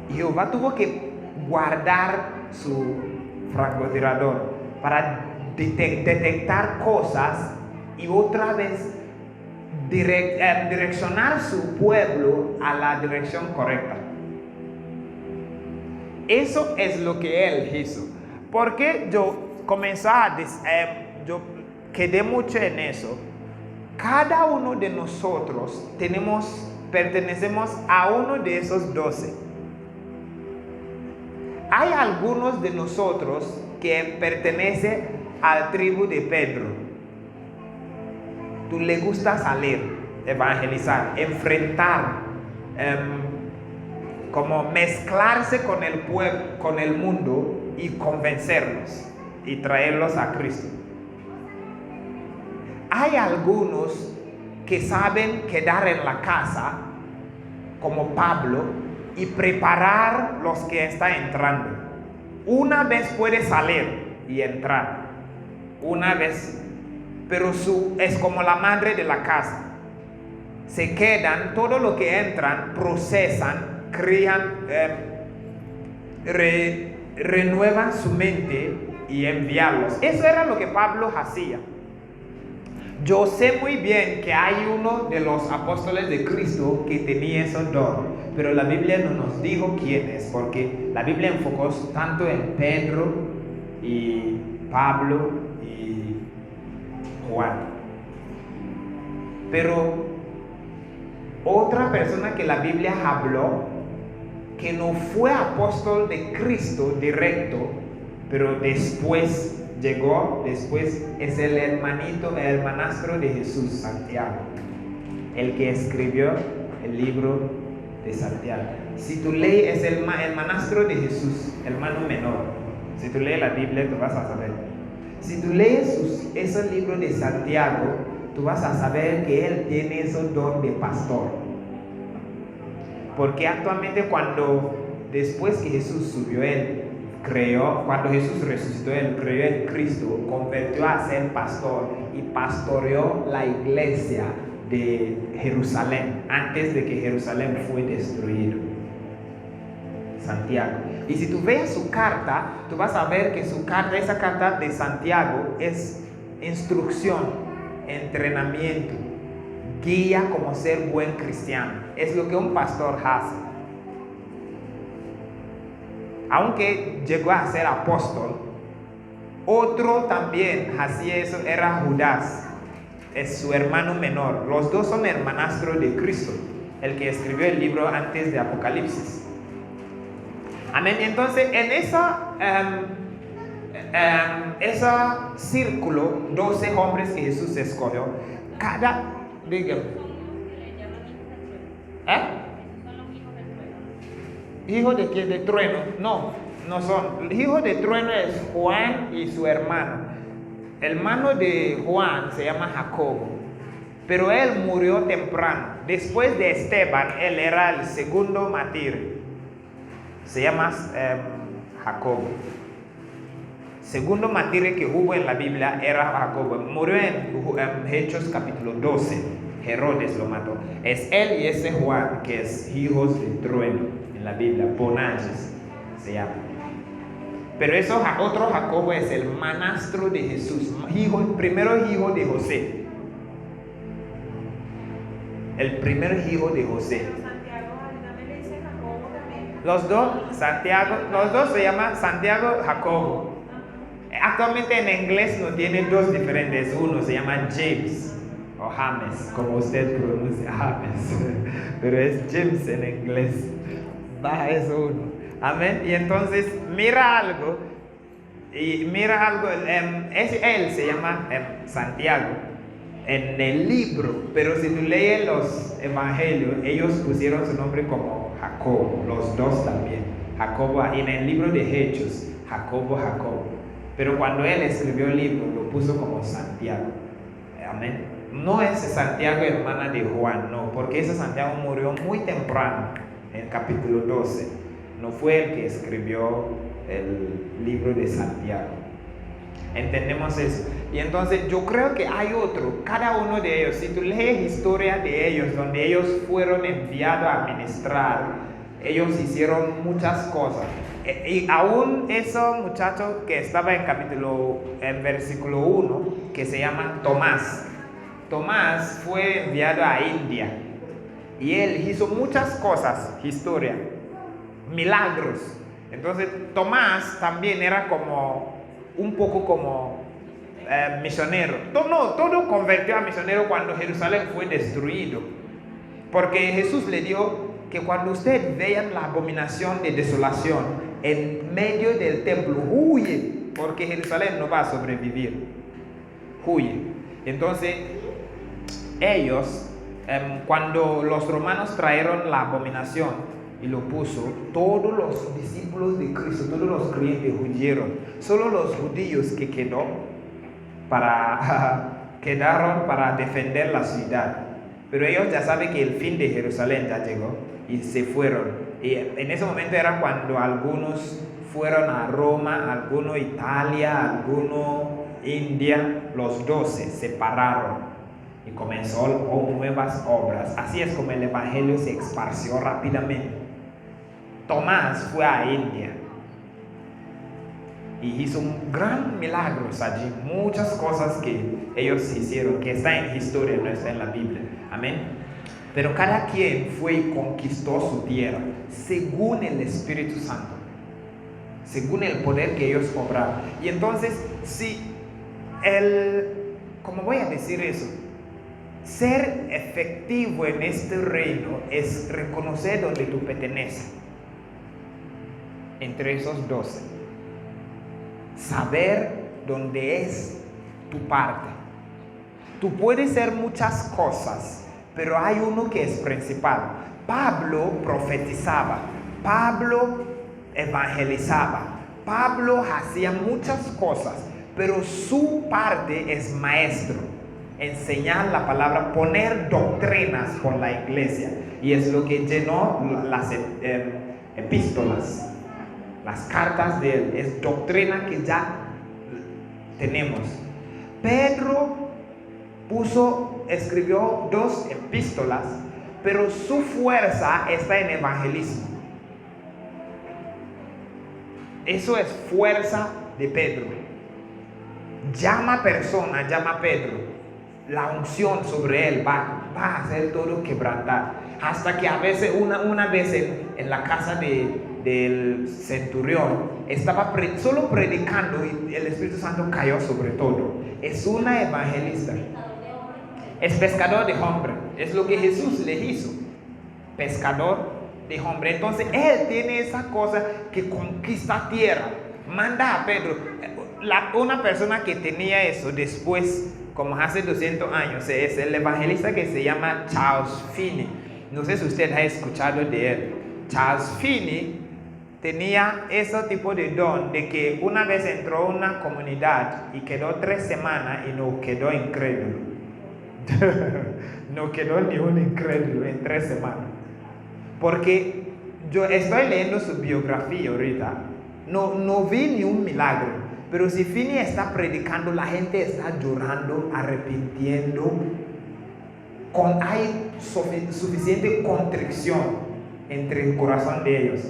Y Jehová tuvo que guardar su francotirador para detectar cosas y otra vez direccionar su pueblo a la dirección correcta. Eso es lo que él hizo. Porque yo yo quedé mucho en eso. Cada uno de nosotros pertenecemos a uno de esos 12. Hay algunos de nosotros que pertenecen a la tribu de Pedro. Tú le gusta salir, evangelizar, enfrentar, como mezclarse con el pueblo, con el mundo y convencerlos y traerlos a Cristo. Hay algunos que saben quedar en la casa, como Pablo, y preparar los que están entrando. Una vez puede salir y entrar, una vez, pero es como la madre de la casa. Se quedan, todo lo que entran, procesan, crían, renuevan su mente y enviarlos. Eso era lo que Pablo hacía. Yo sé muy bien que hay uno de los apóstoles de Cristo que tenía ese don, pero la Biblia no nos dijo quién es, porque la Biblia enfocó tanto en Pedro y Pablo y Juan. Pero otra persona que la Biblia habló, que no fue apóstol de Cristo directo, pero después llegó, es el hermanastro de Jesús, Santiago, el que escribió el libro de Santiago. Si tú lees, es el hermanastro de Jesús, hermano menor. Si tú lees la Biblia, tú vas a saber. Si tú lees ese libro de Santiago, tú vas a saber que él tiene ese don de pastor. Porque actualmente después que Jesús subió, él cuando Jesús resucitó, él creyó en Cristo, convirtió a ser pastor y pastoreó la iglesia de Jerusalén antes de que Jerusalén fue destruido. Santiago. Y si tú ves su carta, tú vas a ver que esa carta de Santiago es instrucción, entrenamiento, guía como ser buen cristiano. Es lo que un pastor hace. Aunque llegó a ser apóstol, otro también hacía eso, era Judas, es su hermano menor. Los dos son hermanastros de Cristo, el que escribió el libro antes de Apocalipsis. Amén. Entonces, en ese círculo, 12 hombres que Jesús escogió, dígame. ¿Hijo de qué? ¿De trueno? No son. El hijo de trueno es Juan y su hermano. El hermano de Juan se llama Jacobo, pero él murió temprano. Después de Esteban, él era el segundo mártir. Se llama Jacobo. Segundo mártir que hubo en la Biblia era Jacobo. Murió en Hechos capítulo 12. Herodes lo mató. Es él y ese Juan que es hijos de trueno en la Biblia. Boanerges se llama. Pero otro Jacobo es el manastro de Jesús, primero hijo de José. El primer hijo de José. Los dos se llaman Santiago Jacobo. Actualmente en inglés no tiene dos diferentes. Uno se llama James o James, como usted pronuncia James, pero es James en inglés. Baja eso uno. Amén. Y entonces mira algo. Él se llama Santiago en el libro, pero si tú lees los evangelios, ellos pusieron su nombre como Jacobo, los dos también. Jacobo, en el libro de Hechos, Jacobo. Pero cuando él escribió el libro, lo puso como Santiago. Amén. No es Santiago, hermana de Juan, no, porque ese Santiago murió muy temprano, en el capítulo 12. No fue el que escribió el libro de Santiago. Entendemos eso. Y entonces yo creo que hay otro, cada uno de ellos. Si tú lees historia de ellos, donde ellos fueron enviados a ministrar, ellos hicieron muchas cosas. Y aún ese muchacho que estaba en versículo 1, que se llama Tomás. Tomás fue enviado a India y él hizo muchas cosas, historia, milagros. Entonces Tomás también era un poco como misionero. Todo convirtió a misionero cuando Jerusalén fue destruido, porque Jesús le dijo que cuando usted vean la abominación de desolación en medio del templo, huye, porque Jerusalén no va a sobrevivir. Huye. Entonces ellos, cuando los romanos trajeron la abominación y lo puso, todos los discípulos de Cristo, todos los creyentes huyeron. Solo los judíos que quedaron para defender la ciudad. Pero ellos ya saben que el fin de Jerusalén ya llegó y se fueron. Y en ese momento era cuando algunos fueron a Roma, algunos a Italia, algunos a India. Los 12 se separaron y comenzó nuevas obras. Así es como el evangelio se esparció rápidamente. Tomás fue a India y hizo un gran milagros allí, muchas cosas que ellos hicieron, que está en historia, no está en la Biblia. Amén. Pero cada quien fue y conquistó su tierra según el Espíritu Santo, según el poder que ellos obraron. Y entonces, si ¿cómo voy a decir eso? Ser efectivo en este reino es reconocer donde tú perteneces. Entre esos 12. Saber dónde es tu parte. Tú puedes ser muchas cosas, pero hay uno que es principal. Pablo profetizaba, Pablo evangelizaba, Pablo hacía muchas cosas, pero su parte es maestro, enseñar la palabra, poner doctrinas con la iglesia, y es lo que llenó las epístolas, las cartas de él, es doctrina que ya tenemos. Pedro escribió 2 epístolas, pero su fuerza está en evangelismo. Eso es fuerza de Pedro. Llama a Pedro. La unción sobre él va a hacer todo quebrantar. Hasta que a veces, una vez en la casa del centurión, estaba solo predicando y el Espíritu Santo cayó sobre todo. Es una evangelista. Es pescador de hombre. Es lo que Jesús le hizo. Pescador de hombre. Entonces él tiene esa cosa que conquista tierra. Manda a Pedro. Una persona que tenía eso después, como hace 200 años, es el evangelista que se llama Charles Finney. No sé si usted ha escuchado de él. Charles Finney tenía ese tipo de don de que una vez entró a una comunidad y quedó 3 semanas y no quedó incrédulo. No quedó ni un incrédulo en 3 semanas. Porque yo estoy leyendo su biografía ahorita. No vi ni un milagro. Pero si Finney está predicando, la gente está llorando, arrepintiendo. Hay suficiente contrición entre el corazón de ellos.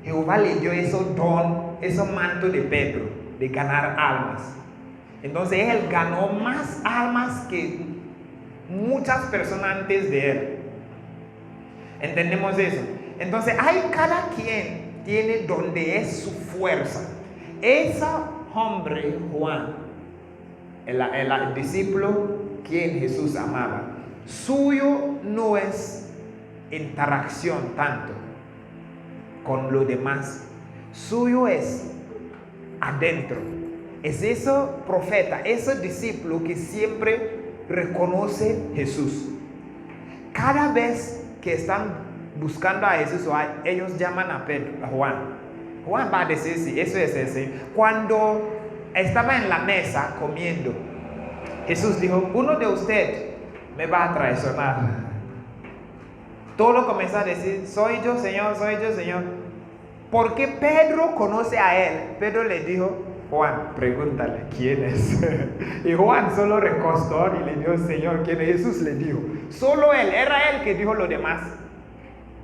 Jehová le dio ese don, ese manto de Pedro, de ganar almas. Entonces él ganó más almas que muchas personas antes de él. ¿Entendemos eso? Entonces cada quien tiene donde es su fuerza. Ese hombre, Juan, el discípulo quien Jesús amaba, suyo no es interacción tanto con lo demás, suyo es adentro. Es ese profeta, ese discípulo que siempre reconoce a Jesús. Cada vez que están buscando a Jesús, ellos llaman a Juan. Juan va a decir, sí, eso es ese. Cuando estaba en la mesa comiendo, Jesús dijo, uno de ustedes me va a traicionar. Todo comenzó a decir, soy yo, Señor, soy yo, Señor. Porque Pedro conoce a él. Pedro le dijo, Juan, pregúntale quién es. Y Juan solo recostó y le dijo, Señor, ¿quién es? Jesús le dijo, solo él, era él que dijo lo demás.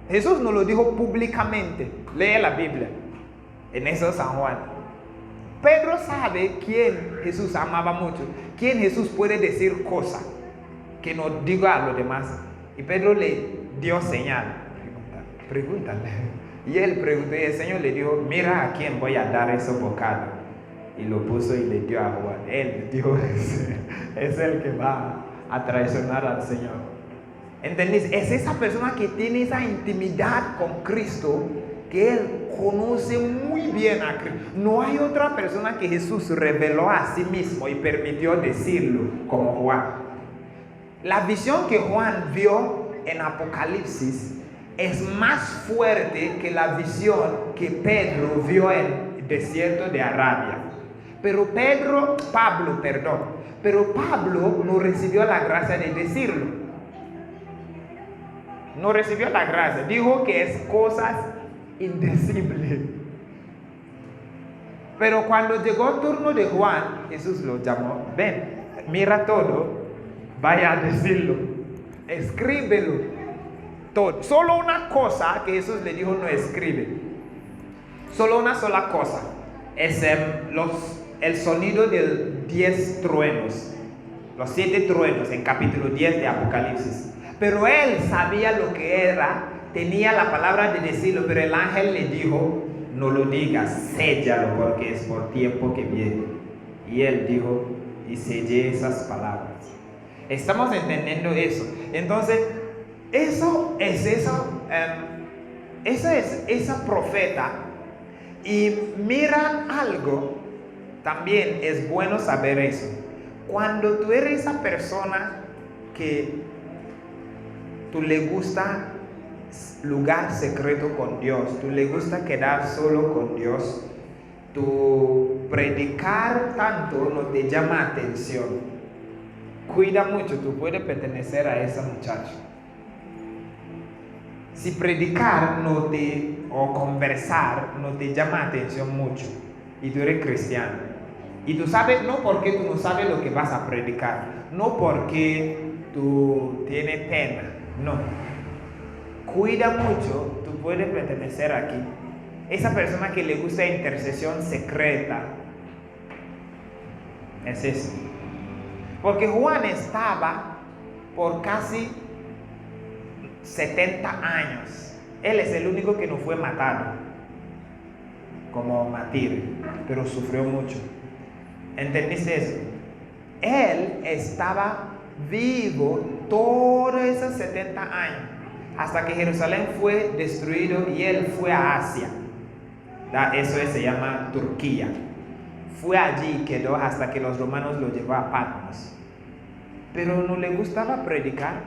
Jesús no lo dijo públicamente. Lee la Biblia. En eso San Juan. Pedro sabe quién Jesús amaba mucho, quién Jesús puede decir cosas que no diga a los demás. Y Pedro le dio señal. Pregúntale. Y él preguntó y el Señor le dijo, mira a quién voy a dar ese bocado. Y lo puso y le dio a Juan. Él dijo, es el que va a traicionar al Señor. ¿Entendés? Es esa persona que tiene esa intimidad con Cristo, que él conoce muy bien a Cristo. No hay otra persona que Jesús reveló a sí mismo y permitió decirlo como Juan. La visión que Juan vio en Apocalipsis es más fuerte que la visión que Pedro vio en el desierto de Arabia. Pero Pablo no recibió la gracia de decirlo. No recibió la gracia. Dijo que es cosas indecibles. Pero cuando llegó el turno de Juan, Jesús lo llamó. Ven, mira todo. Vaya a decirlo. Escríbelo. Todo. Solo una cosa que Jesús le dijo, no escribe. Solo una sola cosa. es el sonido de 10 truenos, los 7 truenos en capítulo 10 de Apocalipsis. Pero él sabía lo que era, tenía la palabra de decirlo, pero el ángel le dijo, no lo digas, séllalo porque es por tiempo que viene. Y él dijo, y sellé esas palabras. Estamos entendiendo eso. Entonces, esa profeta. Y miran algo, también es bueno saber eso. Cuando tú eres esa persona que tú le gusta lugar secreto con Dios, tú le gusta quedar solo con Dios, tu predicar tanto no te llama atención. Cuida mucho, tú puedes pertenecer a esa muchacha. Si predicar o conversar no te llama atención mucho y tú eres cristiano, y tú sabes, no porque tú no sabes lo que vas a predicar, no porque tú tienes pena, no. Cuida mucho, tú puedes pertenecer aquí. Esa persona que le gusta intercesión secreta, es eso. Porque Juan estaba por casi 70 años. Él es el único que no fue matado como mártir, pero sufrió mucho. ¿Entendiste eso? Él estaba vivo todos esos 70 años, hasta que Jerusalén fue destruido y él fue a Asia. Eso se llama Turquía. Fue allí, quedó hasta que los romanos lo llevaron a Patmos. Pero no le gustaba predicar,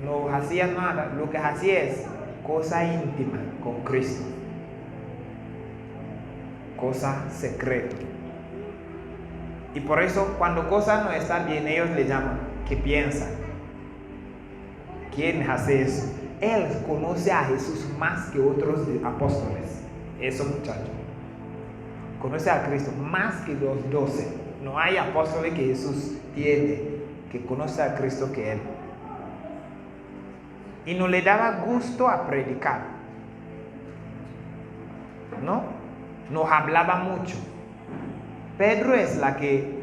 no hacía nada. Lo que hacía es cosa íntima con Cristo, cosa secreta. Y por eso cuando cosas no están bien, ellos le llaman, ¿qué piensan? ¿Quién hace eso? Él conoce a Jesús más que otros apóstoles. Eso, muchachos. Conoce a Cristo más que los 12. No hay apóstoles que Jesús tiene que conoce a Cristo que él. Y no le daba gusto a predicar, ¿no? Nos hablaba mucho. Pedro es la que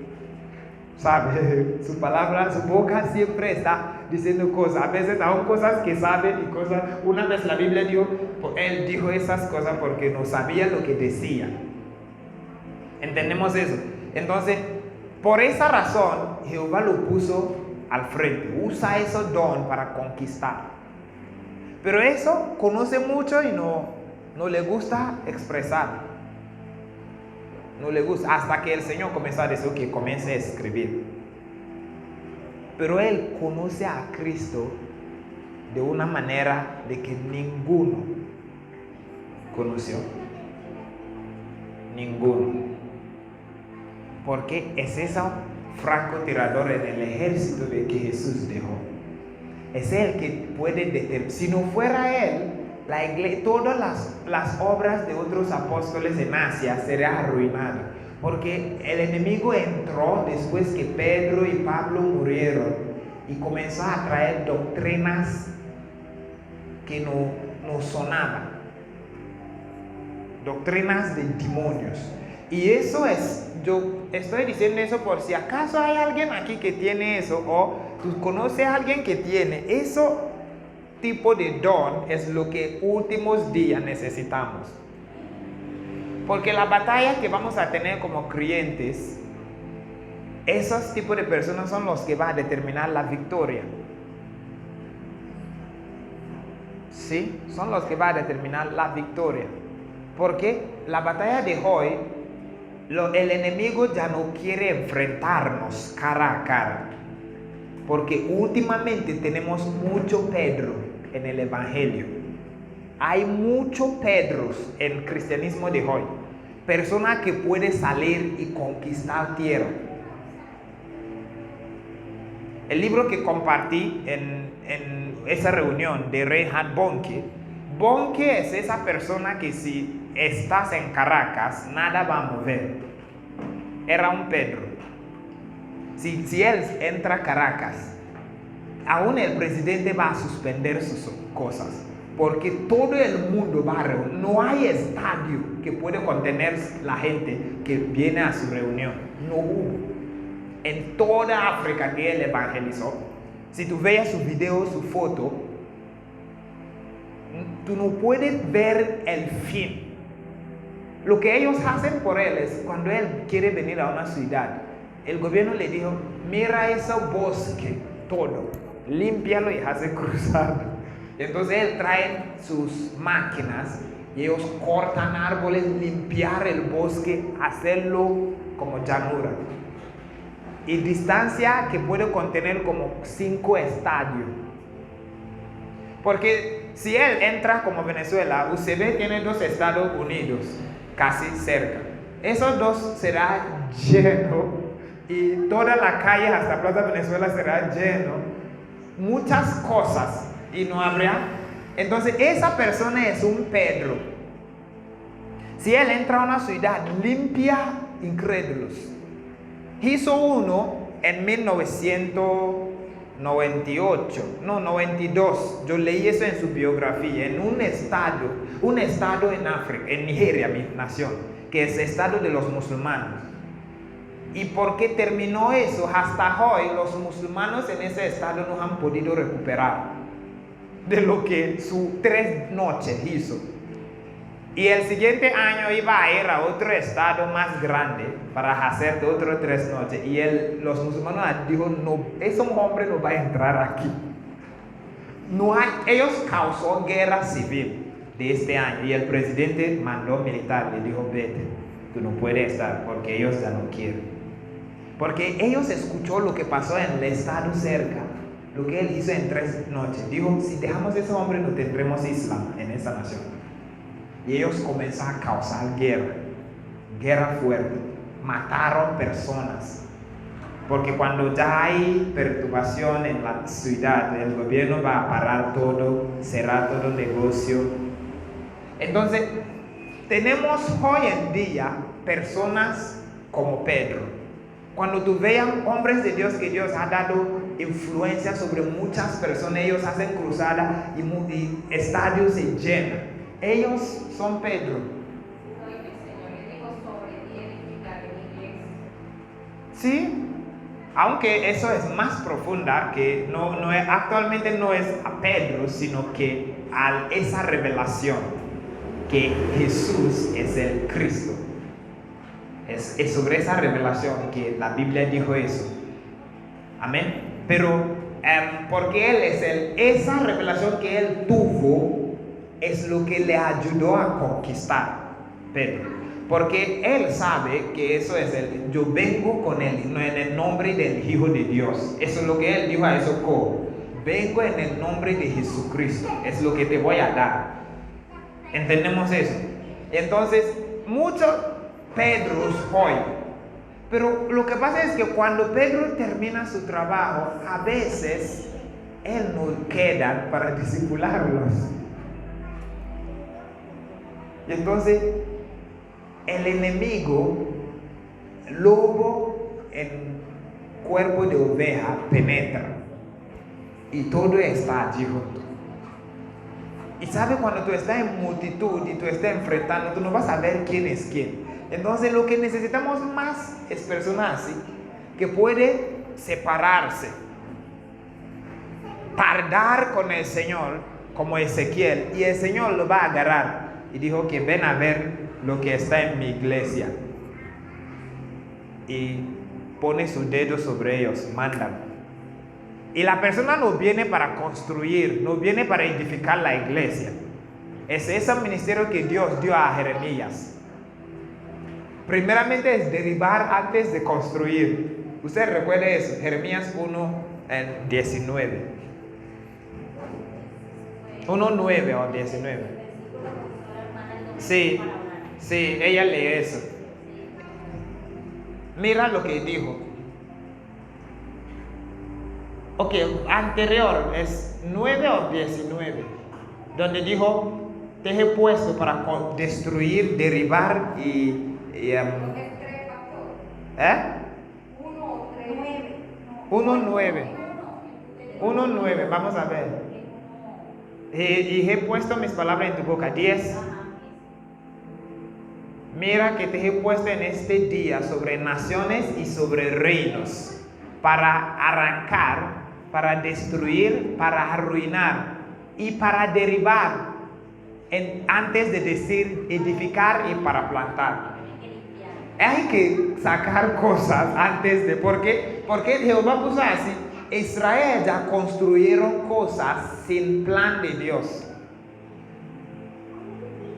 sabe, su palabra, su boca siempre está diciendo cosas. A veces aún cosas que sabe y cosas. Una vez la Biblia dijo, él dijo esas cosas porque no sabía lo que decía. ¿Entendemos eso? Entonces, por esa razón, Jehová lo puso al frente. Usa esos don para conquistar. Pero eso conoce mucho y no le gusta expresar. No le gusta. Hasta que el Señor comenzó a decir que comience a escribir. Pero él conoce a Cristo de una manera de que ninguno conoció. Ninguno. Porque es ese francotirador en el ejército de que Jesús dejó. Es él que puede detener. Si no fuera él, la iglesia, todas las obras de otros apóstoles en Asia serían arruinadas. Porque el enemigo entró después que Pedro y Pablo murieron y comenzó a traer doctrinas que no sonaban. Doctrinas de demonios. Y eso es, yo estoy diciendo eso por si acaso hay alguien aquí que tiene eso, o tú conoces a alguien que tiene eso tipo de don, es lo que últimos días necesitamos. Porque la batalla que vamos a tener como creyentes, esos tipos de personas son los que van a determinar la victoria. Sí, son los que van a determinar la victoria. Porque la batalla de hoy, el enemigo ya no quiere enfrentarnos cara a cara. Porque últimamente tenemos mucho Pedro en el evangelio. Hay muchos Pedros en el cristianismo de hoy. Persona que puede salir y conquistar tierra. El libro que compartí en esa reunión de Reinhard Bonnke. Bonnke es esa persona que si estás en Caracas, nada va a mover. Era un Pedro. Si él entra a Caracas, aún el presidente va a suspender sus cosas. porque todo el mundo va a reunir. No hay estadio que puede contener la gente que viene a su reunión. No hubo. En toda África que él evangelizó, si tú veas su video, su foto, tú no puedes ver el fin. Lo que ellos hacen por él es, cuando él quiere venir a una ciudad, el gobierno le dijo, mira ese bosque, todo, límpialo y hace cruzar. Entonces él trae sus máquinas y ellos cortan árboles, limpiar el bosque, hacerlo como llanura. Y distancia que puede contener como 5 estadios. Porque si él entra como Venezuela, UCB tiene 2 Estados Unidos, casi cerca. Esos 2 será lleno y toda la calle hasta Plaza Venezuela será lleno. Muchas cosas y no habrá. Entonces esa persona es un Pedro. Si él entra a una ciudad, limpia incrédulos. Hizo uno en 92. Yo leí eso en su biografía, en un estado en África, en Nigeria, mi nación, que es el estado de los musulmanes. ¿Y por qué terminó eso? Hasta hoy los musulmanes en ese estado no han podido recuperar de lo que su 3 noches hizo. Y el siguiente año iba a ir a otro estado más grande para hacer otro 3 noches. Y los musulmanes dijo, no, ese hombre no va a entrar aquí. Ellos causó guerra civil de este año. Y el presidente mandó militar, le dijo, vete, tú no puedes estar porque ellos ya no quieren. Porque ellos escuchó lo que pasó en el estado cerca, lo que él hizo en 3 noches. Dijo, si dejamos a ese hombre no tendremos Islam en esta nación. Y ellos comenzaron a causar guerra fuerte, mataron personas. Porque cuando ya hay perturbación en la ciudad, el gobierno va a parar todo, cerrar todo negocio. Entonces, tenemos hoy en día personas como Pedro. Cuando tú vean hombres de Dios que Dios ha dado influencia sobre muchas personas, ellos hacen cruzadas y estadios se llenan. Ellos son Pedro. Sí, aunque eso es más profunda, que actualmente no es a Pedro, sino que a esa revelación que Jesús es el Cristo. Es sobre esa revelación que la Biblia dijo eso. Amén. Pero porque Él es esa revelación que Él tuvo es lo que le ayudó a conquistar Pedro. Porque Él sabe que eso es yo vengo con Él en el nombre del Hijo de Dios. Eso es lo que Él dijo a Esoco. Vengo en el nombre de Jesucristo. Es lo que te voy a dar. ¿Entendemos eso? Entonces, muchos Pedros hoy. Pero lo que pasa es que cuando Pedro termina su trabajo, a veces Él no queda para discipularlos. Y entonces, el enemigo, lobo en cuerpo de oveja, penetra. Y todo está allí junto. Y sabe, cuando tú estás en multitud y tú estás enfrentando, tú no vas a ver quién es quién. Entonces lo que necesitamos más es personas así, que puede separarse, tardar con el Señor, como Ezequiel, y el Señor lo va a agarrar. Y dijo que ven a ver lo que está en mi iglesia. Y pone su dedo sobre ellos, mándalo. Y la persona no viene para construir, no viene para edificar la iglesia. Es ese ministerio que Dios dio a Jeremías. Primeramente es derribar antes de construir. Usted recuerde eso, Jeremías 1:19. 1:9 o 19. Sí, ella lee eso. Mira lo que dijo. Ok, anterior es 9 o 19, donde dijo, te he puesto para destruir, derribar y 1:9, vamos a ver. Y he puesto mis palabras en tu boca. 10. Mira que te he puesto en este día sobre naciones y sobre reinos, para arrancar, para destruir, para arruinar y para derribar, antes de decir edificar y para plantar. Hay que sacar cosas antes de, porque Jehová puso así. Israel ya construyeron cosas sin plan de Dios.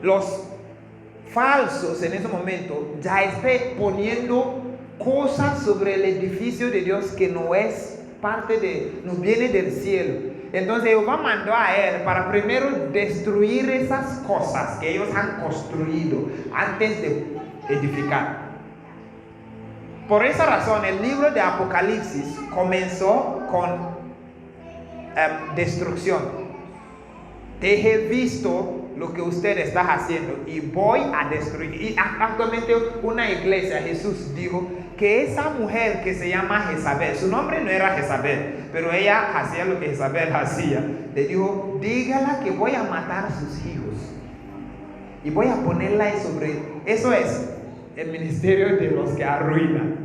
Los falsos en ese momento ya están poniendo cosas sobre el edificio de Dios que no es parte de, no viene del cielo. Entonces Jehová mandó a él para primero destruir esas cosas que ellos han construido antes de edificar. Por esa razón el libro de Apocalipsis comenzó con destrucción. Te he visto lo que usted está haciendo y voy a destruir. Y actualmente una iglesia, Jesús dijo que esa mujer que se llama Jezabel, su nombre no era Jezabel, pero ella hacía lo que Jezabel hacía. Le dijo, dígala que voy a matar a sus hijos y voy a ponerla sobre. Eso es el ministerio de los que arruinan,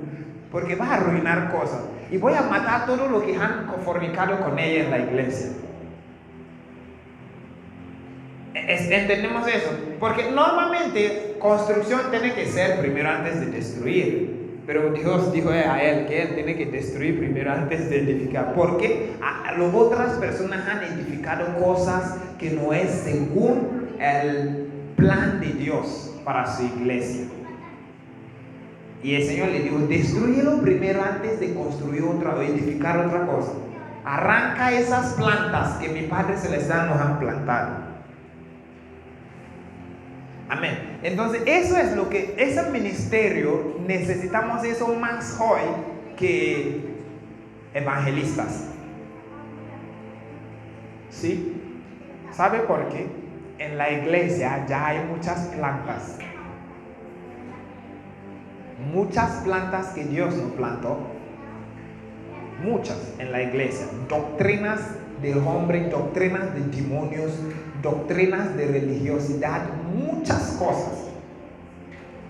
porque va a arruinar cosas. Y voy a matar todo lo que han fornicado con ella en la iglesia. ¿Entendemos eso? Porque normalmente construcción tiene que ser primero antes de destruir. Pero Dios dijo a él que él tiene que destruir primero antes de edificar. Porque las otras personas han edificado cosas que no es según el plan de Dios para su iglesia. Y el Señor le dijo, destrúyelo primero antes de construir otra o edificar otra cosa. Arranca esas plantas que mi Padre Celestial nos han plantado. Amén. Entonces eso es lo que, ese ministerio, necesitamos eso más hoy que evangelistas. ¿Sí? ¿Sabe por qué? En la iglesia ya hay muchas plantas. Muchas plantas que Dios no plantó. Muchas en la iglesia. Doctrinas del hombre, doctrinas de demonios, doctrinas de religiosidad, muchas cosas.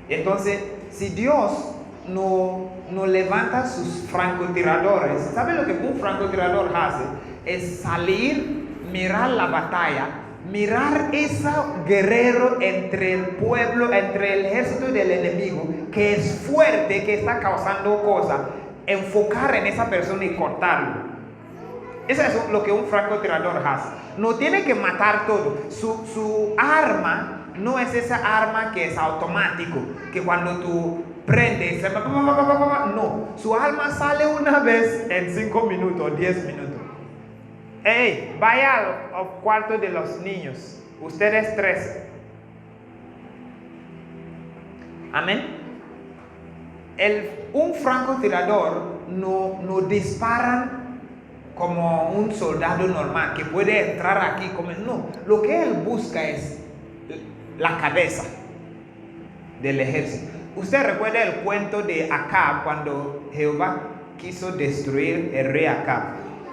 Entonces, si Dios no levanta sus francotiradores, ¿sabe lo que un francotirador hace? Es salir, mirar la batalla, mirar ese guerrero entre el pueblo, entre el ejército del enemigo, que es fuerte, que está causando cosas, enfocar en esa persona y cortarlo. Eso es lo que un francotirador hace. No tiene que matar todo. Su arma no es esa arma que es automático, que cuando tú prendes, no. Su arma sale una vez en 5 minutos, 10 minutos. Hey, vaya al cuarto de los niños. Ustedes 3. Amén. Un francotirador no disparan como un soldado normal que puede entrar aquí. No, lo que él busca es la cabeza del ejército. Usted recuerda el cuento de Acab cuando Jehová quiso destruir el rey Acab.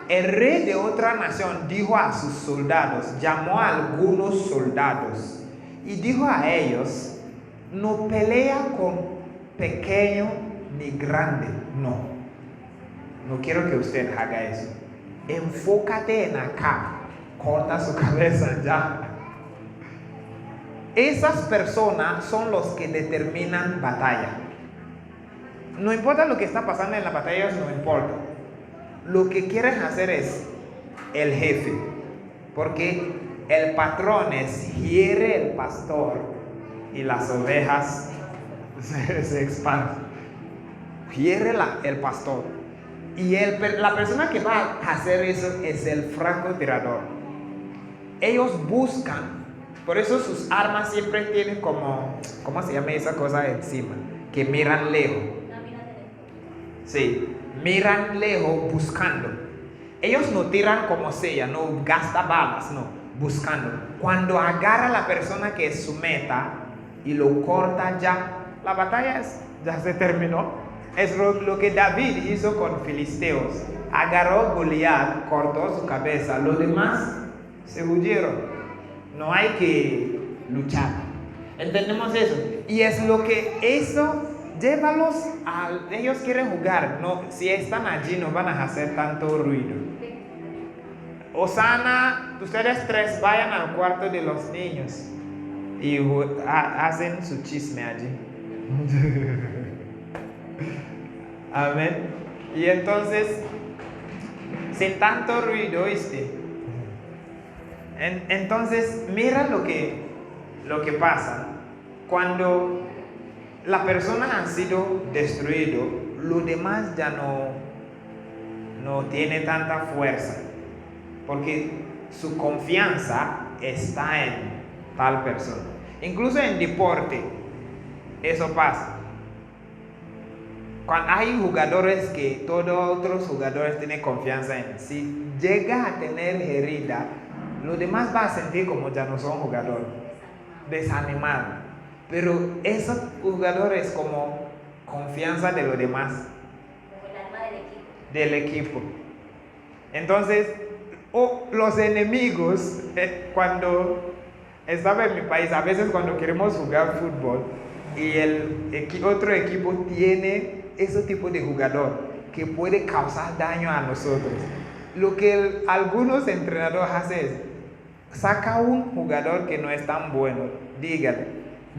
El rey de otra nación dijo a sus soldados, llamó a algunos soldados y dijo a ellos, no pelea con pequeño ni grande, no quiero que usted haga eso. Enfócate en acá, corta su cabeza ya. Esas personas son los que determinan batalla. No importa lo que está pasando en la batalla, no importa. Lo que quieren hacer es el jefe, porque el patrón hiere el pastor y las ovejas se expanden. Hiere el pastor. Y la persona que va a hacer eso es el francotirador. Ellos buscan, por eso sus armas siempre tienen como, ¿cómo se llama esa cosa encima? Que miran lejos. Sí, miran lejos buscando. Ellos no tiran como sella, no gasta balas, no, buscando. Cuando agarra a la persona que es su meta y lo corta ya, la batalla ya se terminó. Es lo que David hizo con filisteos. Agarró Goliat, cortó su cabeza. Los demás se huyeron. No hay que luchar. ¿Entendemos eso? Y es lo que eso, llévalos a... Ellos quieren jugar. No, si están allí no van a hacer tanto ruido. Osana, ustedes tres vayan al cuarto de los niños y hacen su chisme allí. Amén. Y entonces, sin tanto ruido, ¿oíste? Entonces, mira lo que pasa. Cuando la persona ha sido destruido, lo demás ya no tiene tanta fuerza. Porque su confianza está en tal persona. Incluso en deporte, eso pasa. Cuando hay jugadores que todos otros jugadores tienen confianza en, si llega a tener herida, los demás van a sentir como ya no son jugadores, desanimados. Pero esos jugadores como confianza de los demás, como el alma del equipo. Entonces, los enemigos, cuando estaba en mi país, a veces cuando queremos jugar fútbol y el otro equipo tiene ese tipo de jugador que puede causar daño a nosotros, lo que algunos entrenadores hacen es saca un jugador que no es tan bueno, dígale,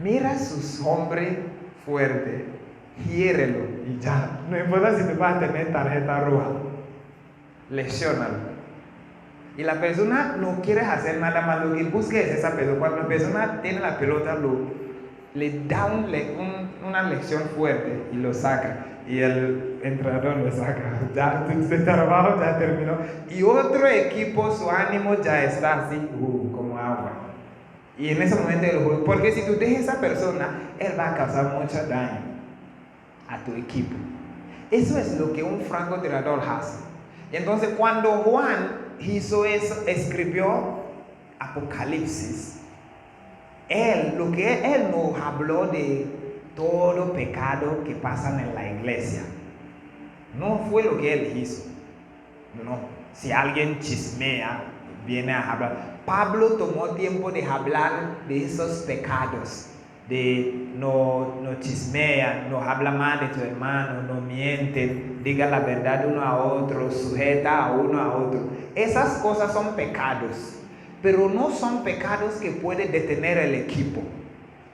mira sus hombres fuertes, hiérelo y ya, no importa si te vas a tener tarjeta roja, lesionalo. Y la persona no quiere hacer nada más, lo que busca es esa persona. Cuando la persona tiene la pelota, le da una lección fuerte y lo saca. Y el entrenador lo saca. Ya, este trabajo ya terminó. Y otro equipo, su ánimo ya está así, como agua. Y en ese momento del juego, porque si tú dejas a esa persona, él va a causar mucho daño a tu equipo. Eso es lo que un francotirador hace. Y entonces cuando Juan hizo eso, escribió Apocalipsis, él nos habló de todo pecado que pasa en la iglesia. No fue lo que él hizo. No, si alguien chismea, viene a hablar. Pablo tomó tiempo de hablar de esos pecados, de no chismea, no habla mal de tu hermano, no miente, diga la verdad uno a otro, sujeta a uno a otro. Esas cosas son pecados, pero no son pecados que puede detener el equipo.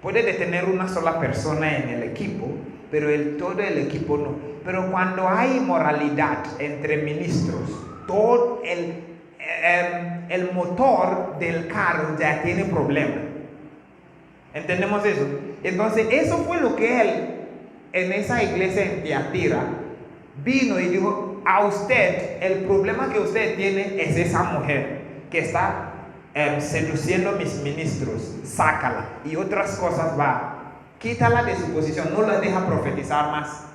Puede detener una sola persona en el equipo, pero todo el equipo no. Pero cuando hay inmoralidad entre ministros, todo el motor del carro ya tiene problema. ¿Entendemos eso? Entonces, eso fue lo que él, en esa iglesia en Tiatira, vino y dijo, a usted, el problema que usted tiene es esa mujer que está seduciendo a mis ministros, sácala. Y otras cosas quítala de su posición, no la deja profetizar más.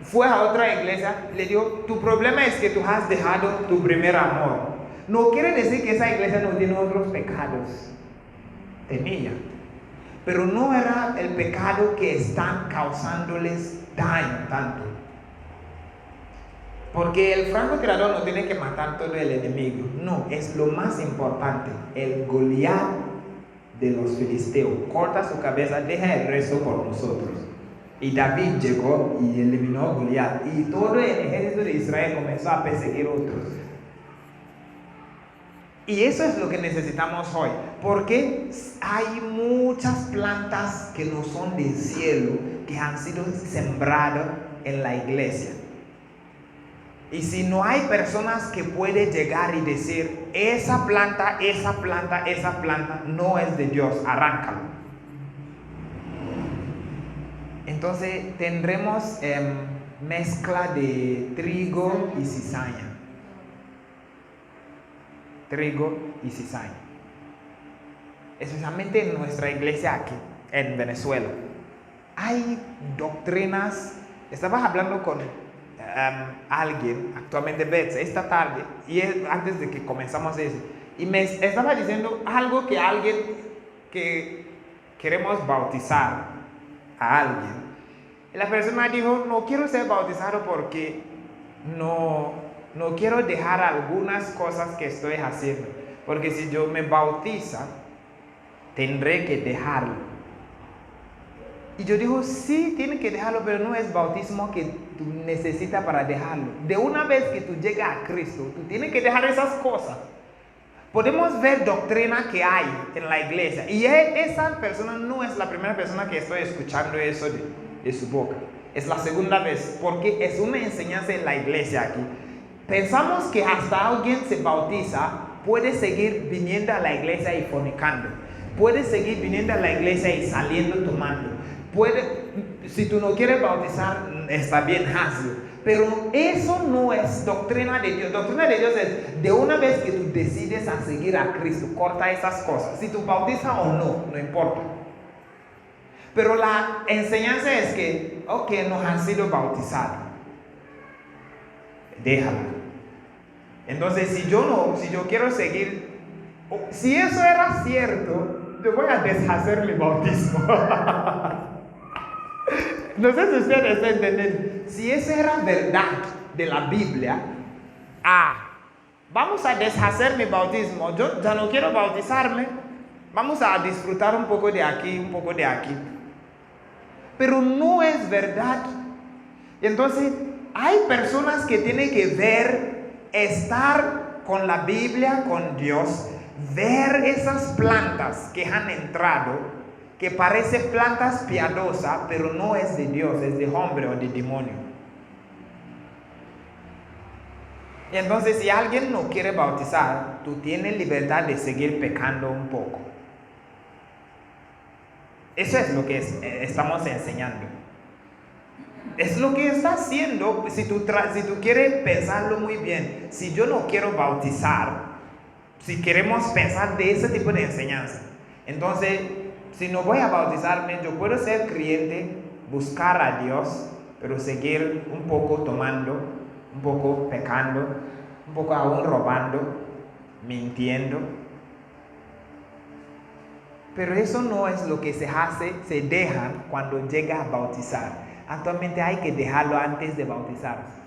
Fue a otra iglesia, le dijo, tu problema es que tú has dejado tu primer amor. No quiere decir que esa iglesia no tiene otros pecados. Tenía, pero no era el pecado que están causándoles daño tanto. Porque el francotirador no tiene que matar todo el enemigo. No, es lo más importante. El Goliat de los filisteos corta su cabeza, deja el resto por nosotros. Y David llegó y eliminó a Goliat. Y todo el ejército de Israel comenzó a perseguir otros. Y eso es lo que necesitamos hoy. Porque hay muchas plantas que no son del cielo, que han sido sembradas en la iglesia. Y si no hay personas que pueden llegar y decir, esa planta no es de Dios, arráncalo. Entonces tendremos mezcla de trigo y cizaña. Trigo y cizaña. Especialmente en nuestra iglesia aquí, en Venezuela. Hay doctrinas. Estaba hablando con alguien, actualmente Bets, esta tarde, y antes de que comenzamos eso, y me estaba diciendo algo que alguien que queremos bautizar a alguien. Y la persona dijo, no quiero ser bautizado porque no quiero dejar algunas cosas que estoy haciendo. porque si yo me bautiza, tendré que dejarlo. Y yo digo, sí, tiene que dejarlo, pero no es bautismo que tú necesitas para dejarlo. De una vez que tú llegas a Cristo, tú tienes que dejar esas cosas. Podemos ver doctrina que hay en la iglesia, y esa persona no es la primera persona que estoy escuchando eso de su boca. Es la segunda vez, porque es una enseñanza en la iglesia aquí. Pensamos que hasta alguien se bautiza, puede seguir viniendo a la iglesia y fornicando. Puede seguir viniendo a la iglesia y saliendo tomando. Si tú no quieres bautizar, está bien, hazlo. Pero eso no es doctrina de Dios. Doctrina de Dios es, de una vez que tú decides a seguir a Cristo, corta esas cosas. Si tú bautizas o no, no importa. Pero la enseñanza es que, ok, nos han sido bautizados, déjalo. Entonces, si yo quiero seguir, si eso era cierto, yo voy a deshacer mi bautismo. No sé si ustedes están entendiendo. Si eso era verdad de la Biblia, vamos a deshacer mi bautismo. Yo ya no quiero bautizarme. Vamos a disfrutar un poco de aquí, un poco de aquí. Pero no es verdad. Y entonces, hay personas que tienen que estar con la Biblia, con Dios, ver esas plantas que han entrado, que parecen plantas piadosas, pero no es de Dios, es de hombre o de demonio. Y entonces, si alguien no quiere bautizar, tú tienes libertad de seguir pecando un poco. Eso es lo que estamos enseñando. Es lo que está haciendo. Si tú quieres pensarlo muy bien, si yo no quiero bautizar, si queremos pensar de ese tipo de enseñanza, entonces, si no voy a bautizarme, yo puedo ser creyente, buscar a Dios, pero seguir un poco tomando, un poco pecando, un poco aún robando, mintiendo. Pero eso no es lo que se deja cuando llega a bautizar. Actualmente hay que dejarlo antes de bautizarse.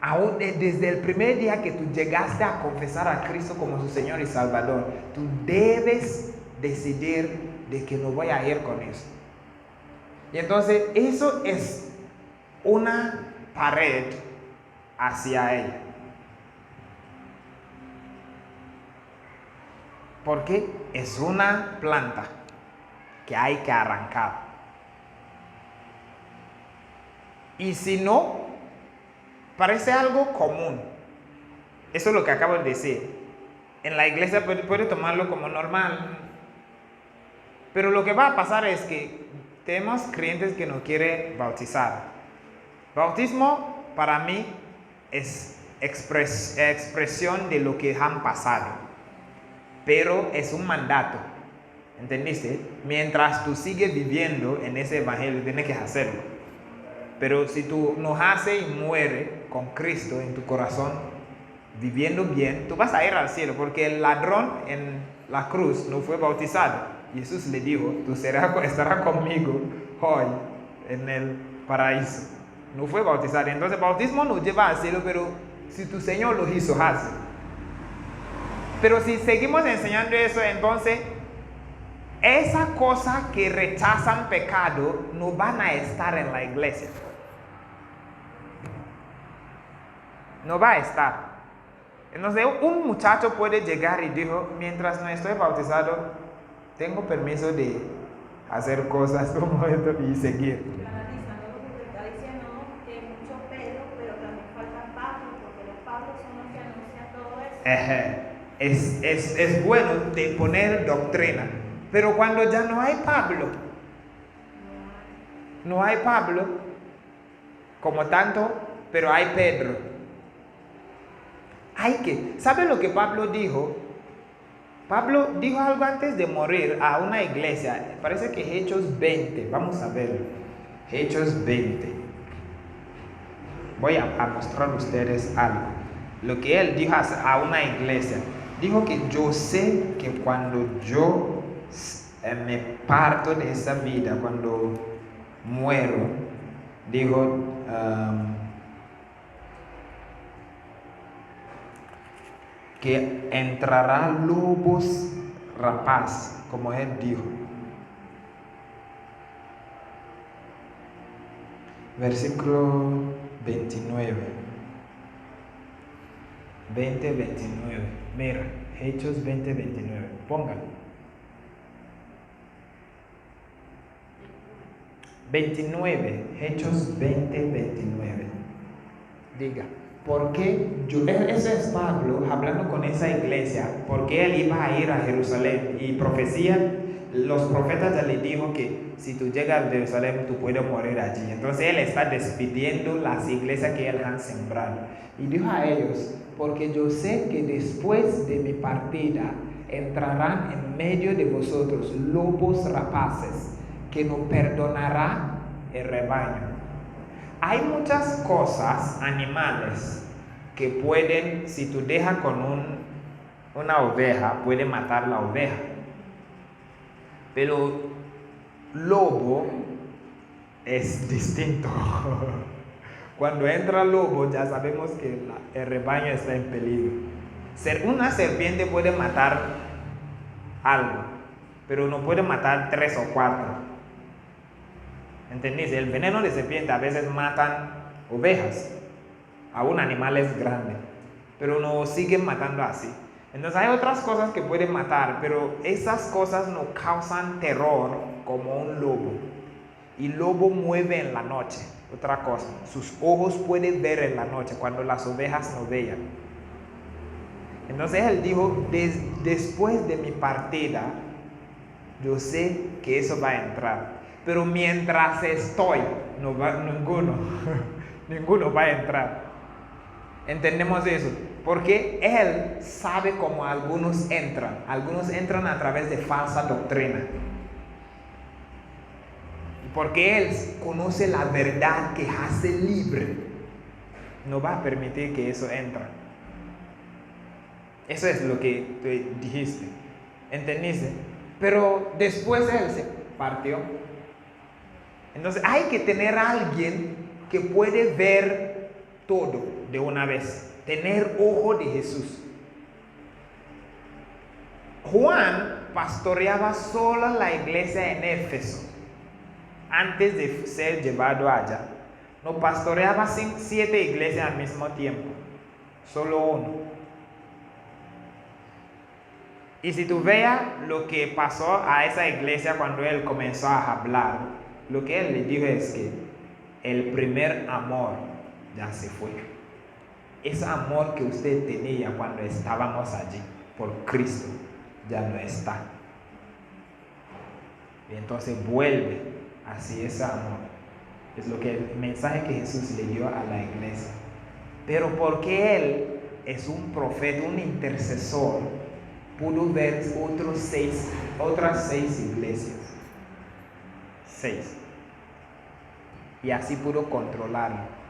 Aún desde el primer día que tú llegaste a confesar a Cristo como su Señor y Salvador, tú debes decidir de que no voy a ir con eso. Y entonces eso es una pared hacia ella. Porque es una planta que hay que arrancar. Y si no, parece algo común. Eso es lo que acabo de decir. En la iglesia puede tomarlo como normal. Pero lo que va a pasar es que tenemos creyentes que no quieren bautizar. Bautismo para mí es expresión de lo que han pasado. Pero es un mandato. ¿Entendiste? Mientras tú sigues viviendo en ese evangelio, tienes que hacerlo. Pero si tú no haces y mueres con Cristo en tu corazón, viviendo bien, tú vas a ir al cielo, porque el ladrón en la cruz no fue bautizado. Jesús le dijo, tú estarás conmigo hoy en el paraíso. No fue bautizado. Entonces, el bautismo nos lleva al cielo, pero si tu Señor lo hizo, hazlo. Pero si seguimos enseñando eso, entonces, esa cosa que rechazan pecado no van a estar en la iglesia. No va a estar. Entonces, un muchacho puede llegar y dijo, mientras no estoy bautizado, tengo permiso de hacer cosas como esto y seguir. Analizando lo que te está diciendo, que es mucho Pedro, pero también falta Pablo, porque los Pablos son los que anuncian todo eso. Es bueno de poner doctrina, pero cuando ya no hay Pablo, como tanto, pero hay Pedro. ¿Sabe lo que Pablo dijo? Pablo dijo algo antes de morir a una iglesia. Parece que Hechos 20. Vamos a ver. Hechos 20. Voy a mostrar a ustedes algo. Lo que él dijo a una iglesia. Dijo que yo sé que cuando yo me parto de esa vida, cuando muero, dijo... que entrará lobos rapaz, como él dijo. Versículo 29. 20-29. Mira, Hechos 20-29. Póngalo. 29. Hechos 20-29. Diga. Porque ese es Pablo hablando con esa iglesia, porque él iba a ir a Jerusalén y los profetas ya le dijo que si tú llegas a Jerusalén tú puedes morir allí. Entonces él está despidiendo las iglesias que él ha sembrado y dijo a ellos: porque yo sé que después de mi partida entrarán en medio de vosotros lobos rapaces que no perdonará el rebaño. Hay muchas cosas, animales, que pueden, si tú dejas con una oveja, puede matar la oveja. Pero lobo es distinto. Cuando entra lobo, ya sabemos que el rebaño está en peligro. Una serpiente puede matar algo, pero no puede matar 3 o 4. ¿Entendés? El veneno de serpiente a veces matan ovejas, aún animales grandes, pero no siguen matando así. Entonces hay otras cosas que pueden matar, pero esas cosas no causan terror como un lobo. Y lobo mueve en la noche, otra cosa. Sus ojos pueden ver en la noche cuando las ovejas no vean. Entonces él dijo: después de mi partida, yo sé que eso va a entrar. Pero mientras estoy, ninguno va a entrar. ¿Entendemos eso? Porque él sabe cómo algunos entran. Algunos entran a través de falsa doctrina. Y porque él conoce la verdad que hace libre, no va a permitir que eso entre. Eso es lo que tú dijiste. ¿Entendiste? Pero después él se partió. Entonces hay que tener a alguien que puede ver todo de una vez, tener ojo de Jesús. Juan pastoreaba sola la iglesia en Éfeso antes de ser llevado allá. No pastoreaba 7 iglesias al mismo tiempo, solo uno. Y si tú veas lo que pasó a esa iglesia cuando él comenzó a hablar, lo que él le dijo es que el primer amor ya se fue. Ese amor que usted tenía cuando estábamos allí por Cristo ya no está. Y entonces vuelve así ese amor. Es lo que el mensaje que Jesús le dio a la iglesia. Pero porque él es un profeta, un intercesor, pudo ver otras 6 iglesias. 6. Y así pudo controlarlo.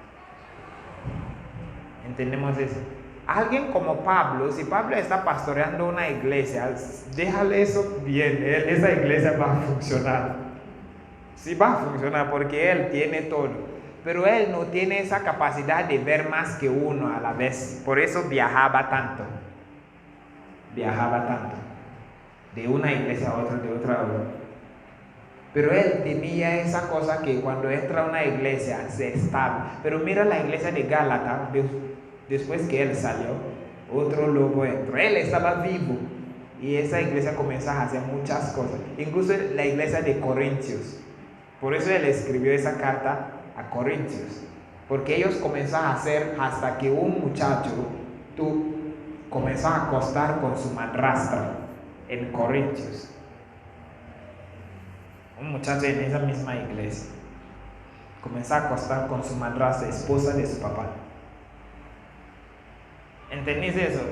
¿Entendemos eso? Alguien como Pablo, si Pablo está pastoreando una iglesia, déjale eso bien, esa iglesia va a funcionar. Sí va a funcionar porque él tiene todo. Pero él no tiene esa capacidad de ver más que uno a la vez. Por eso viajaba tanto. De una iglesia a otra, de otra a otra. Pero él tenía esa cosa que cuando entra a una iglesia se estaba. Pero mira la iglesia de Gálatas, después que él salió, otro lobo entró. Él estaba vivo y esa iglesia comenzó a hacer muchas cosas. Incluso la iglesia de Corintios. Por eso él escribió esa carta a Corintios. Porque ellos comenzaron a hacer hasta que un muchacho comenzó a acostar con su madrastra en Corintios. Un muchacho en esa misma iglesia comenzó a acostar con su madrastra, esposa de su papá. ¿Entendéis eso?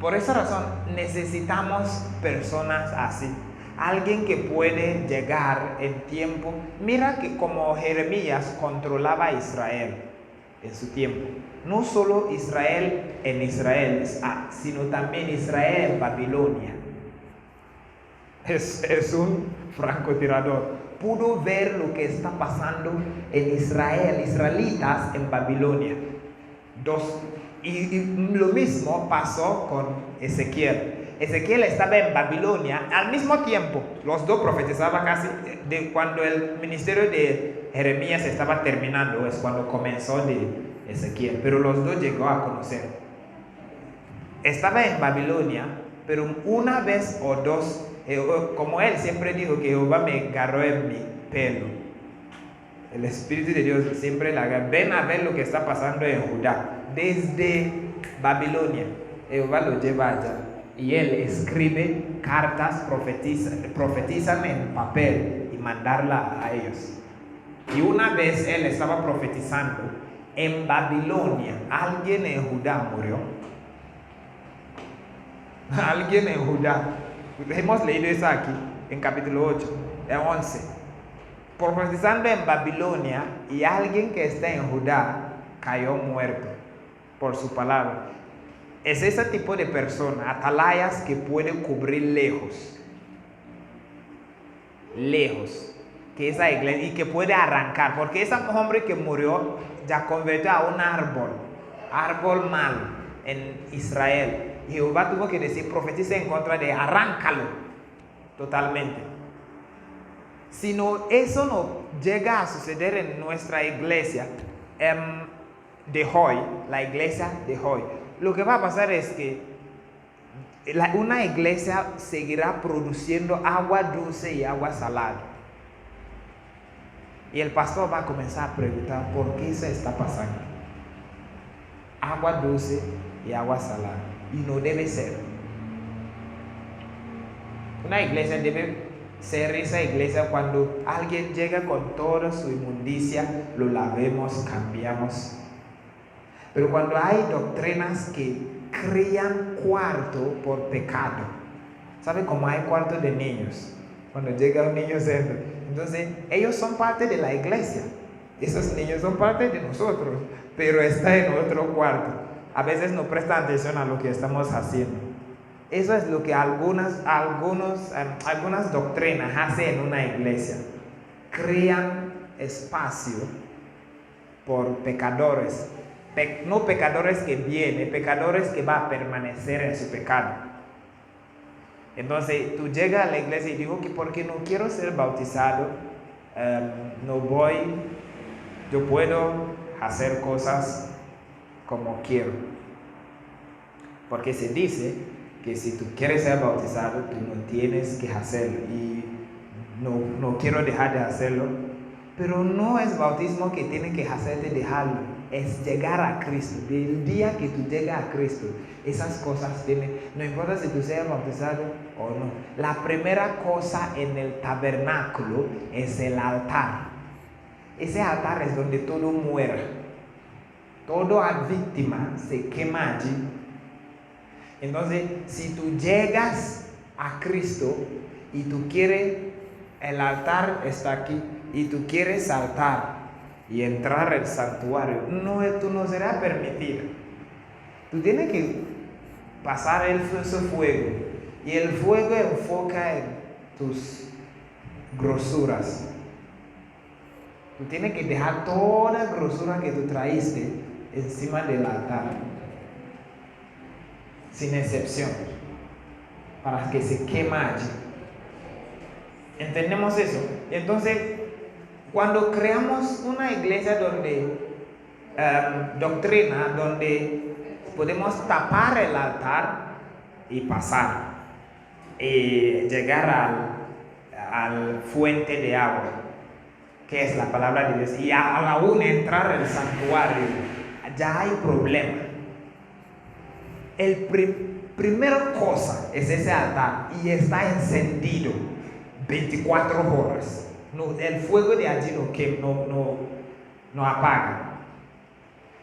Por esa razón necesitamos personas así. Alguien que puede llegar en tiempo. Mira que como Jeremías controlaba a Israel en su tiempo. No solo Israel en Israel, sino también Israel en Babilonia. Es un francotirador. Pudo ver lo que está pasando en Israel, israelitas en Babilonia. Y lo mismo pasó con Ezequiel. Ezequiel estaba en Babilonia al mismo tiempo. Los dos profetizaban casi de cuando el ministerio de Jeremías estaba terminando, es cuando comenzó de Ezequiel. Pero los dos llegó a conocer. Estaba en Babilonia, pero una vez o dos, como él siempre dijo que Jehová me agarró en mi pelo. El Espíritu de Dios siempre le agarra. Ven a ver lo que está pasando en Judá. Desde Babilonia, Jehová lo lleva allá. Y él escribe cartas, profetizan en papel y mandarla a ellos. Y una vez él estaba profetizando en Babilonia, alguien en Judá murió. Alguien en Judá. Hemos leído eso aquí en capítulo 8, 11. Profetizando en Babilonia y alguien que está en Judá cayó muerto por su palabra. Es ese tipo de persona, atalayas, que puede cubrir lejos, que esa iglesia, y que puede arrancar, porque ese hombre que murió ya convirtió a un árbol malo en Israel. Y Jehová tuvo que decir, profetiza en contra de, arráncalo totalmente. Si no, eso no llega a suceder en nuestra iglesia de hoy, la iglesia de hoy, lo que va a pasar es que una iglesia seguirá produciendo agua dulce y agua salada. Y el pastor va a comenzar a preguntar por qué eso está pasando. Agua dulce y agua salada. Y no debe ser. Una iglesia debe ser esa iglesia cuando alguien llega con toda su inmundicia, lo lavemos, cambiamos. Pero cuando hay doctrinas que crean cuarto por pecado, ¿sabe cómo hay cuarto de niños? Cuando llega un niño cerdo, entonces ellos son parte de la iglesia, esos niños son parte de nosotros, pero está en otro cuarto. A veces no prestan atención a lo que estamos haciendo. Eso es lo que algunas doctrinas hacen en una iglesia. Crean espacio por pecadores. No pecadores que vienen, pecadores que van a permanecer en su pecado. Entonces tú llegas a la iglesia y digo que porque no quiero ser bautizado, no voy, yo puedo hacer cosas como quiero. Porque se dice que si tú quieres ser bautizado, tú no tienes que hacerlo. Y no quiero dejar de hacerlo. Pero no es bautismo que tiene que hacerte dejarlo. Es llegar a Cristo. Del día que tú llegas a Cristo, esas cosas tienen, no importa si tú seas bautizado o no. La primera cosa en el tabernáculo es el altar. Ese altar es donde todo muera. Toda víctima se quema allí. Entonces, si tú llegas a Cristo y tú quieres, el altar está aquí, y tú quieres saltar y entrar al santuario, tú no será permitido. Tú tienes que pasar ese fuego, y el fuego enfoca en tus grosuras. Tú tienes que dejar toda grosura que tú traíste encima del altar, sin excepción, para que se queme allí. ¿Entendemos eso? Entonces, cuando creamos una iglesia donde doctrina, donde podemos tapar el altar y pasar y llegar al fuente de agua, que es la palabra de Dios, y aún entrar al santuario, ya hay problema. El primera cosa es ese altar, y está encendido 24 horas. No, el fuego de allí no apaga.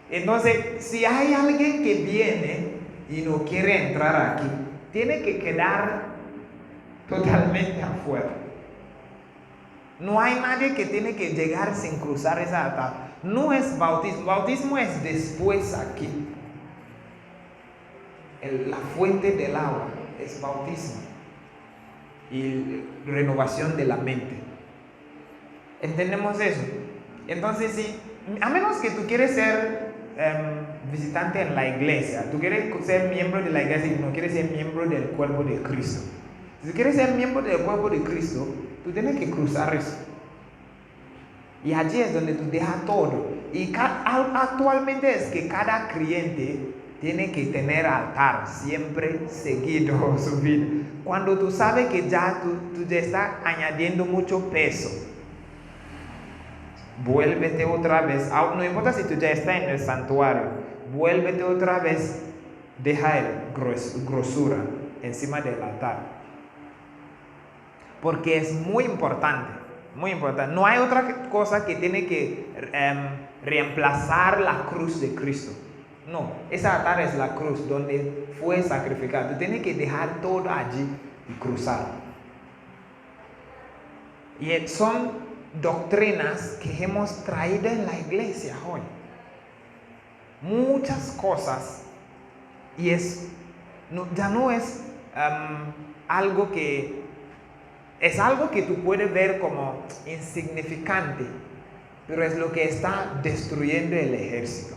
Entonces, si hay alguien que viene y no quiere entrar aquí, tiene que quedar totalmente afuera. No hay nadie que tiene que llegar sin cruzar esa altar. No es bautismo. Bautismo es después aquí. La fuente del agua es bautismo y renovación de la mente. ¿Entendemos eso? Entonces, sí, a menos que tú quieres ser visitante en la iglesia. Tú quieres ser miembro de la iglesia y no quieres ser miembro del cuerpo de Cristo. Si quieres ser miembro del cuerpo de Cristo, tú tienes que cruzar eso. Y allí es donde tú dejas todo. Y actualmente es que cada creyente tiene que tener altar siempre seguido su vida. Cuando tú sabes que ya tú ya estás añadiendo mucho peso, vuélvete otra vez. No importa si tú ya estás en el santuario, vuélvete otra vez, deja el grosura encima del altar. Porque es muy importante, muy importante. No hay otra cosa que tiene que reemplazar la cruz de Cristo. No, ese altar es la cruz donde fue sacrificado. Tú tienes que dejar todo allí y cruzar. Y son doctrinas que hemos traído en la iglesia hoy. Muchas cosas. Y ya no es algo que... Es algo que tú puedes ver como insignificante, pero es lo que está destruyendo el ejército.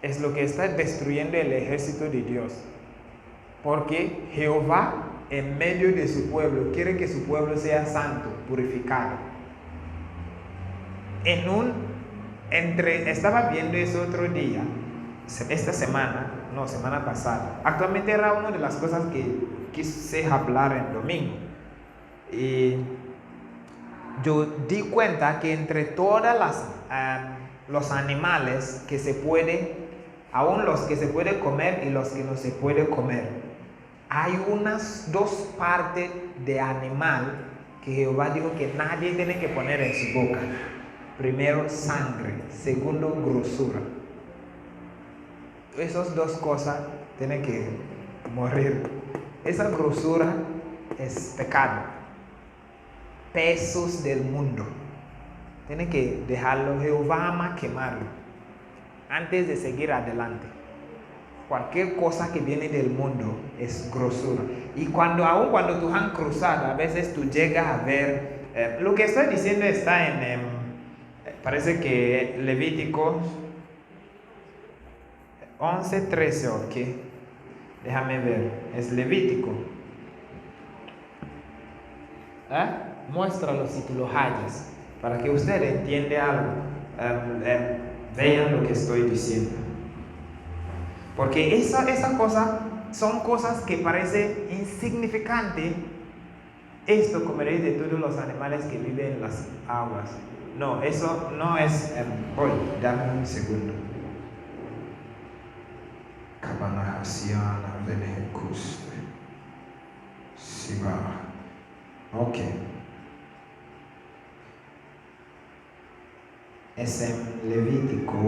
Es lo que está destruyendo el ejército de Dios. Porque Jehová, en medio de su pueblo, quiere que su pueblo sea santo, purificado. Estaba viendo eso otro día, semana pasada. Actualmente era una de las cosas que quise hablar el domingo. Y yo di cuenta que entre todas los animales que se puede, aún los que se puede comer y los que no se puede comer, hay unas 2 partes de animal que Jehová dijo que nadie tiene que poner en su boca. Primero, sangre. Segundo, grosura. Esas 2 cosas tienen que morir. Esa grosura es pecado. Pesos del mundo. Tienen que dejarlo. Jehová ama quemarlo antes de seguir adelante. Cualquier cosa que viene del mundo es grosura. Y aun cuando tú has cruzado, a veces tú llegas a ver, lo que estoy diciendo está en, parece que Levítico 11:13, ok. Déjame ver, es Levítico. Muéstralo si tú lo hallas, para que usted entienda algo. Vean lo que estoy diciendo. Porque esa cosa son cosas que parecen insignificantes. Esto comeréis de todos los animales que viven en las aguas. No, eso no es. Dame un segundo. Ok. Es en Levítico.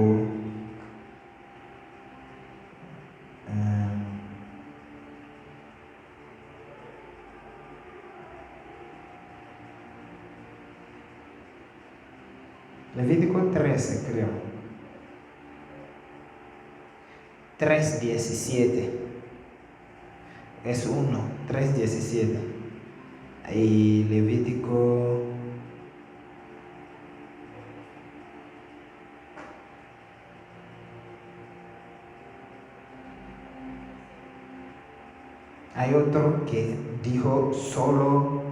Levítico 13, creo. 3:17. Es 3:17. Y Levítico. Hay otro que dijo solo.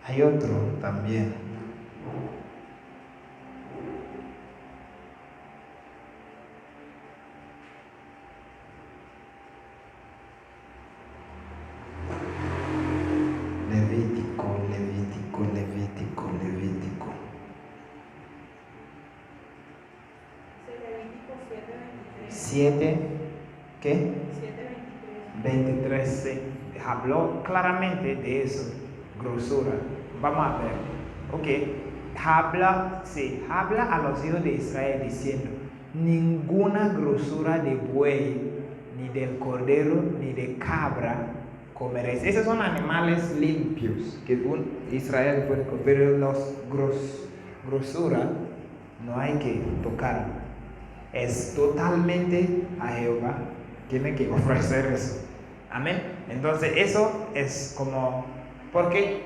Hay otro también. Levítico. Levítico 7:23. 7, ¿qué? 7:23. 23, sí. Habló claramente de eso, grosura. Vamos a ver. Ok. Habla a los hijos de Israel diciendo: ninguna grosura de buey, ni del cordero, ni de cabra comeréis. Esos son animales limpios que Israel puede comer, pero los grosura no hay que tocar. Es totalmente a Jehová. tiene que ofrecer eso. Amén. Entonces eso es como, ¿por qué?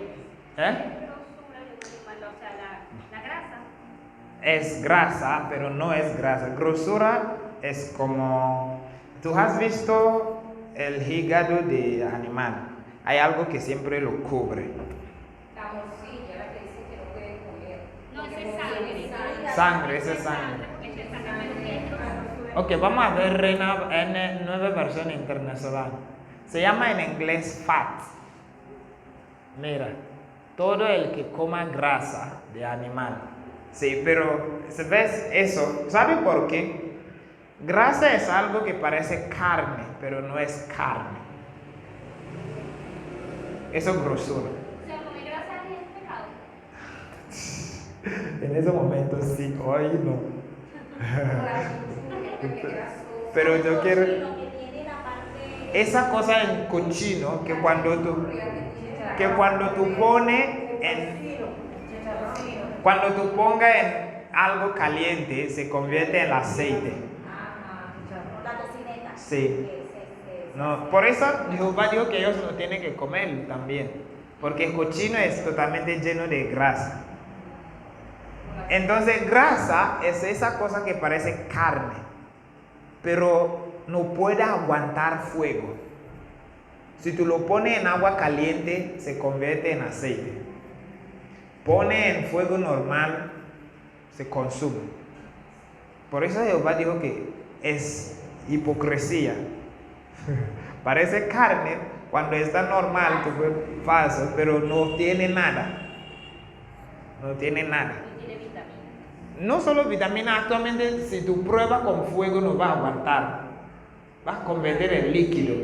Es grasa, pero no es grasa. Grosura es como, tú has visto el hígado de animal. Hay algo que siempre lo cubre. La morcilla, la que dice que no puede comer. No, ese es sangre. Sangre, esa es sangre. Ok, vamos a ver Reina N, nueva versión internacional. Se llama en inglés fat. Mira, todo el que coma grasa de animal. Sí, pero ¿ves eso? ¿Sabe por qué? Grasa es algo que parece carne, pero no es carne. Eso es grosura. O sea, comer grasa es pecado. En ese momento sí, hoy no. Pero yo quiero esa cosa en cochino que cuando tú pones cuando tú pongas en algo caliente se convierte en aceite. La tocineta. Sí. No, por eso Jehová dijo que ellos no tienen que comer también, porque el cochino es totalmente lleno de grasa. Entonces grasa es esa cosa que parece carne, pero no puede aguantar fuego. Si tú lo pones en agua caliente, se convierte en aceite. Pone en fuego normal, se consume. Por eso Jehová dijo que es hipocresía. Parece carne cuando está normal, que fue falso, pero no tiene nada. No tiene nada. No solo vitamina, actualmente si tú pruebas con fuego no va a aguantar. Va a convertir en líquido.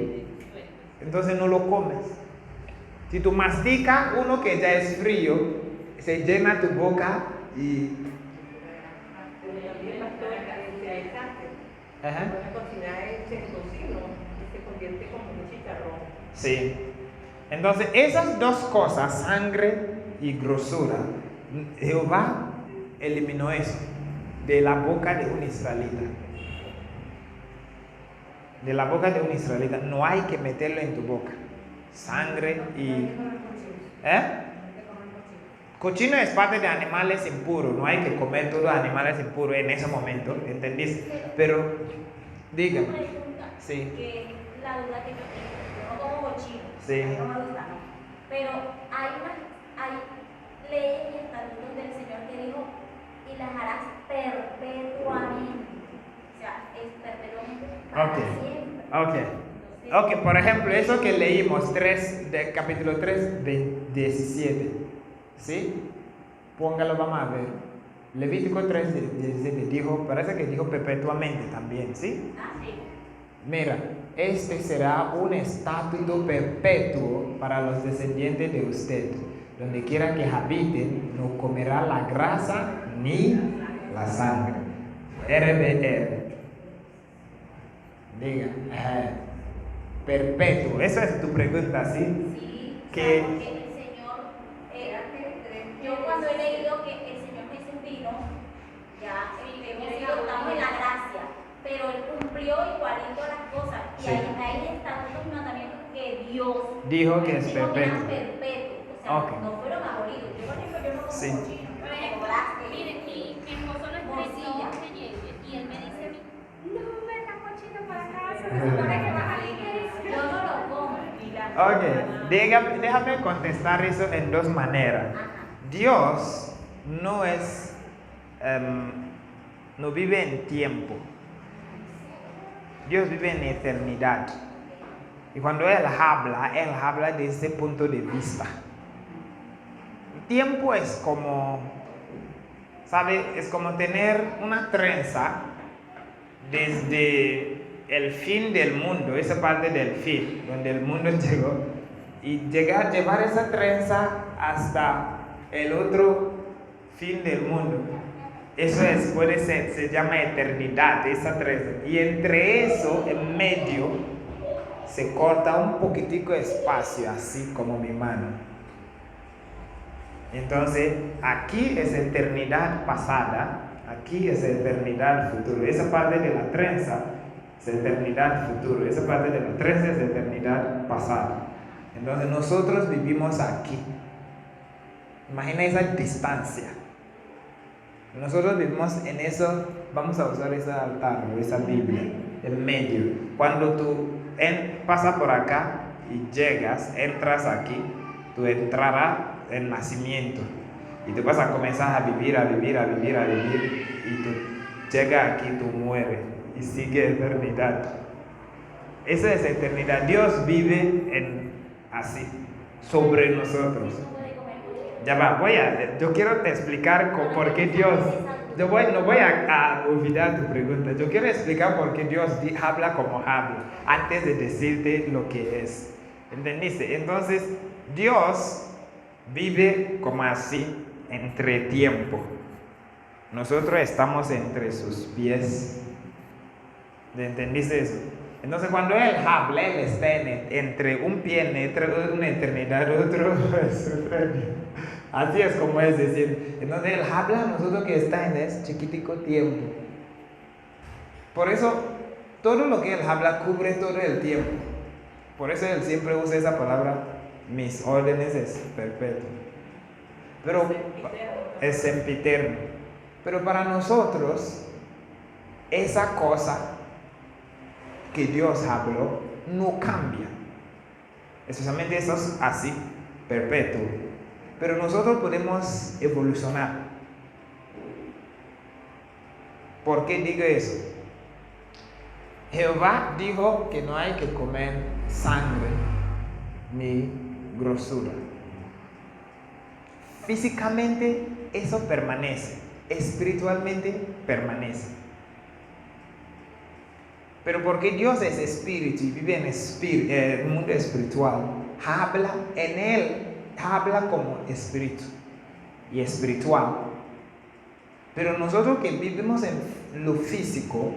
Entonces no lo comes. Si tú masticas uno que ya es frío, se llena tu boca y... Ajá. Sí. Entonces esas dos cosas, sangre y grosura, Jehová eliminó eso de la boca de un israelita. De la boca de un israelita. No hay que meterlo en tu boca. Sangre y... Cochino es parte de animales impuros. No hay que comer todos los animales impuros en ese momento. ¿Entendiste? Pero, dígame. Sí. Que la duda que yo tengo, yo no como cochino. Sí. A mí no me gusta, no. Pero hay leyes y estatutos del Señor que dijo, y las harás perpetuamente. O sea, es perpetuamente para siempre. Ok, por ejemplo, eso que leímos, capítulo 3, 17. ¿Sí? Póngalo, vamos a ver. Levítico 3, 17 parece que dijo perpetuamente también, ¿sí? Sí. Mira, este será un estatuto perpetuo para los descendientes de usted. Donde quiera que habiten, no comerá la grasa ni la sangre. RBR. Diga, perpetuo. Esa es tu pregunta, ¿sí? Sí, que el Señor, yo cuando he leído que el Señor Jesús vino, ya estamos en la gracia, pero Él cumplió igualito las cosas. Y sí. hay estatutos y mandamientos que Dios dijo que es dijo que eran perpetuo. perpetuos. O sea, Okay. no fueron abolidos. Yo, por ejemplo, yo no como Sí. cochino. Como brazo, Miren, mi esposo no es morcilla. creyente y él me dice a mí, no me das cochino para casa, se supone que vas a la iglesia. Yo no lo como. Ok, déjame contestar eso en dos maneras. Dios no es, no vive en tiempo. Dios vive en eternidad. Y cuando Él habla desde ese punto de vista. El tiempo es como, ¿sabe? Es como tener una trenza desde el fin del mundo, esa parte del fin, donde el mundo llegó, y llevar esa trenza hasta el otro fin del mundo. Eso puede ser, se llama eternidad, esa trenza. Y entre eso, en medio, se corta un poquitico de espacio, así como mi mano. Entonces, aquí es eternidad pasada, aquí es eternidad futura. Esa parte de la trenza es eternidad futuro. Esa parte de los 13 es eternidad pasada. Entonces nosotros vivimos aquí. Imagina esa distancia. Nosotros vivimos en eso, vamos a usar ese altar o esa Biblia, en medio. Cuando tú pasas por acá y llegas, entras aquí, tú entrarás el nacimiento. Y tú vas a comenzar a vivir, y tú llegas aquí, tú mueres y sigue eternidad. Esa es eternidad. Dios vive así, sobre nosotros. Ya va, yo quiero explicar por qué Dios, no voy a olvidar tu pregunta, yo quiero explicar por qué Dios habla como habla, antes de decirte lo que es, ¿entendiste? Entonces, Dios vive como así, entre tiempo, nosotros estamos entre sus pies, ¿entendiste eso? Entonces cuando Él habla, Él está entre un pie, entre una eternidad, otro es así es como es decir. Entonces Él habla a nosotros que está en ese chiquitico tiempo. Por eso, todo lo que Él habla cubre todo el tiempo. Por eso Él siempre usa esa palabra, mis órdenes es perpetuo. Pero es sempiterno. Pero para nosotros, esa cosa que Dios habló no cambia. Especialmente eso es así, perpetuo. Pero nosotros podemos evolucionar. ¿Por qué digo eso? Jehová dijo que no hay que comer sangre ni grosura. Físicamente eso permanece, espiritualmente permanece. Pero porque Dios es espíritu y vive en el mundo espiritual, habla en Él, habla como espíritu y espiritual. Pero nosotros que vivimos en lo físico,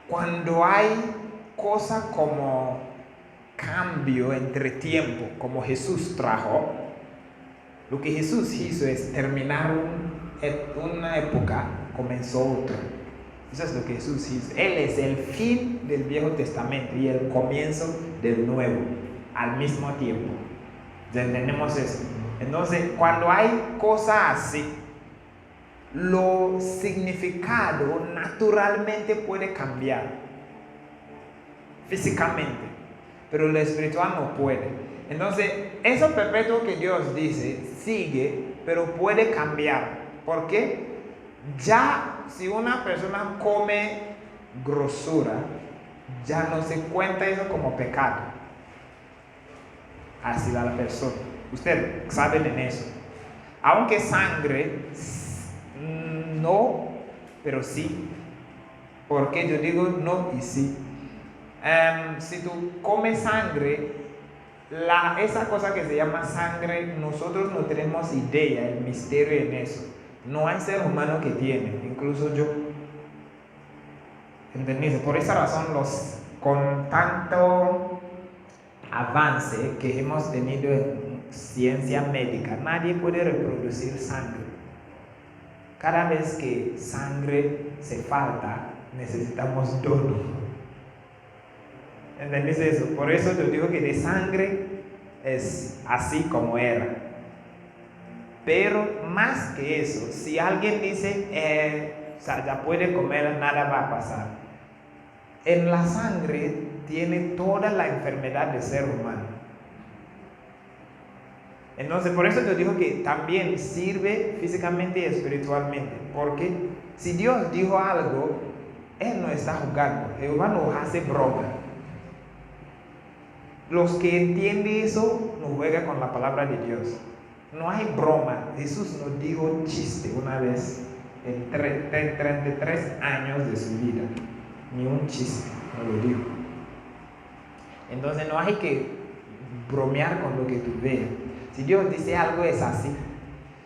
cuando hay cosas como cambio entre tiempo, como Jesús trajo, lo que Jesús hizo es terminar una época, comenzó otra. Eso es lo que Jesús hizo. Él es el fin del Viejo Testamento y el comienzo del Nuevo al mismo tiempo. ¿Ya entendemos eso? Entonces, cuando hay cosas así, lo significado naturalmente puede cambiar físicamente, pero lo espiritual no puede. Entonces, eso perpetuo que Dios dice sigue, pero puede cambiar. ¿Por qué? Ya si una persona come grosura, ya no se cuenta eso como pecado hacia la persona. Ustedes saben en eso. Aunque sangre, no, pero sí. Porque yo digo no y sí. Si tú comes sangre, esa cosa que se llama sangre, nosotros no tenemos idea, el misterio en eso. No hay ser humano que tiene, incluso yo. ¿Entendés? Por esa razón, con tanto avance que hemos tenido en ciencia médica, nadie puede reproducir sangre. Cada vez que sangre se falta, necesitamos dono. ¿Entendés eso? Por eso yo digo que de sangre es así como era. Pero más que eso, si alguien dice, ya puede comer, nada va a pasar. En la sangre tiene toda la enfermedad del ser humano. Entonces, por eso yo digo que también sirve físicamente y espiritualmente. Porque si Dios dijo algo, Él no está jugando. Jehová no hace broma. Los que entienden eso, no juegan con la palabra de Dios. No hay broma. Jesús nos dijo chiste una vez en 33 años de su vida. Ni un chiste, no lo dijo. Entonces no hay que bromear con lo que tú veas. Si Dios dice algo es así.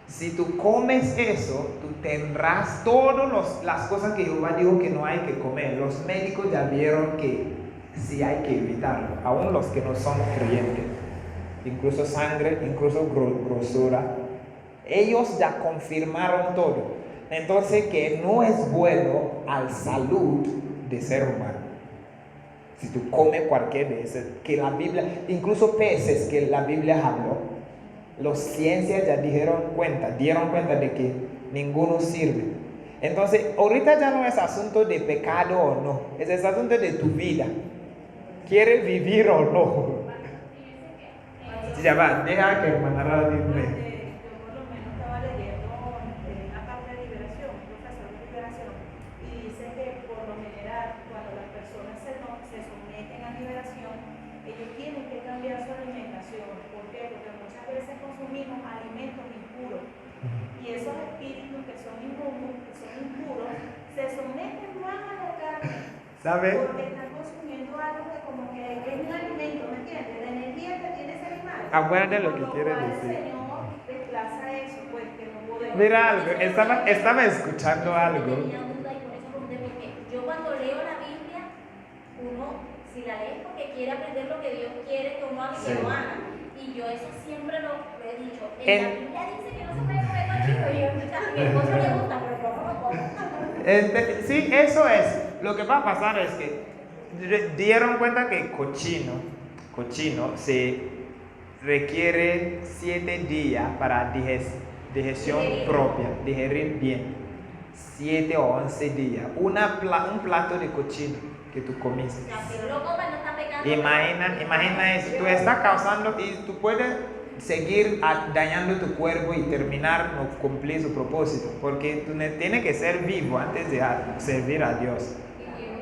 Si tú comes eso, tú tendrás todas las cosas que Jehová dijo que no hay que comer. Los médicos ya vieron que sí hay que evitarlo, aún los que no son creyentes. Incluso sangre, incluso grosura. Ellos ya confirmaron todo. Entonces que no es bueno a la salud de ser humano. Si tú comes cualquier de esas, que la Biblia, incluso peces que la Biblia habló, los ciencias ya dieron cuenta de que ninguno sirve. Entonces, ahorita ya no es asunto de pecado o no, es asunto de tu vida. ¿Quieres vivir o no? Ya va, deja que hermana dime. Yo por lo menos estaba leyendo una parte de liberación, un profesor de liberación, y dice que por lo general cuando las personas se someten a liberación, ellos tienen que cambiar su alimentación. ¿Por qué? Porque muchas veces consumimos alimentos impuros y esos espíritus que son impuros, se someten más a la carne. ¿Sabe? Porque están consumiendo algo que como que es un alimento, ¿me entiendes? La energía que tiene ese animal. Acuérdate lo que Por quiere cual decir. El Señor desplaza eso, pues que no podemos. Mira algo, estaba escuchando algo. Tenía duda y por eso pregunté, porque yo cuando leo la Biblia, uno, si la lees porque quiere aprender lo que Dios quiere que uno haga y que lo haga. Y yo eso siempre lo he dicho. En la Biblia dice que no se puede comer cochino y yo, a mi esposo le gusta, pero yo no lo como. Sí, eso es. Lo que va a pasar es que dieron cuenta que cochino se requiere 7 días para digestión propia, digerir bien. 7 o 11 días. Un plato de cochino que tú comiste. O sea, si uno lo come no está pecando. Imagina eso. Tú estás causando y tú puedes seguir dañando tu cuerpo y terminar no cumplir su propósito, porque tú tienes que ser vivo antes de servir a Dios.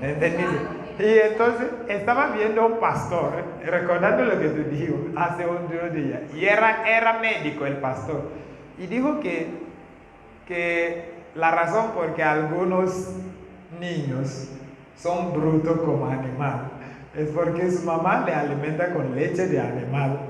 ¿Entendiste? Y entonces estaba viendo a un pastor, recordando lo que tú dijo hace un día, y era médico el pastor, y dijo que la razón por que algunos niños son brutos como animal es porque su mamá le alimenta con leche de animal.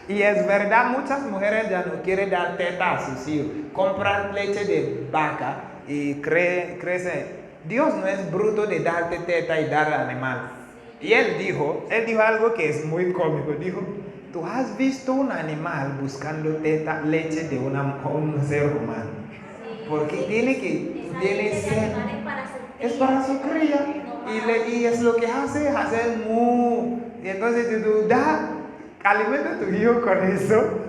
Y es verdad, muchas mujeres ya no quieren dar teta a sus hijos, compran leche de vaca y crece. Dios no es bruto de darte teta y dar al animal. Y él dijo algo que es muy cómico. Dijo, ¿tú has visto un animal buscando leche de un ser humano? Porque tiene sed. Es para su cría. Y es lo que hace mu. Y entonces si tú alimenta a tu hijo con eso,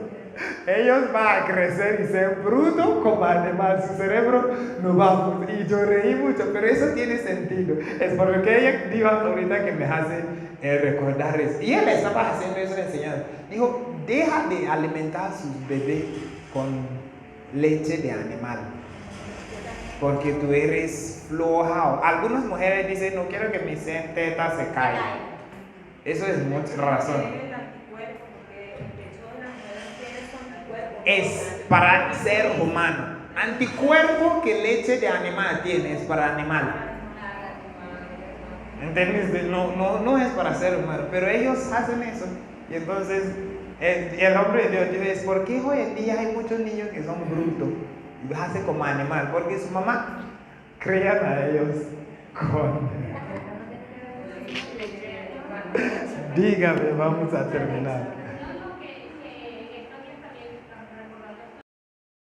ellos van a crecer y ser brutos como animal. Su cerebro no va. Y yo reí mucho, pero eso tiene sentido. Es por lo que ella dijo ahorita que me hace recordar eso. Y él estaba haciendo eso enseñando. Dijo, deja de alimentar a sus bebés con leche de animal. Porque tú eres floja. Algunas mujeres dicen, no quiero que mi teta se caiga. Eso es mucha razón. Es para ser humano. Anticuerpo que leche de animal tiene, es para animal. ¿Entendés? No es para ser humano, pero ellos hacen eso. Y entonces el hombre de Dios dice, es porque hoy en día hay muchos niños que son brutos y los hacen como animal, porque su mamá crían a ellos con... Dígame, vamos a terminar.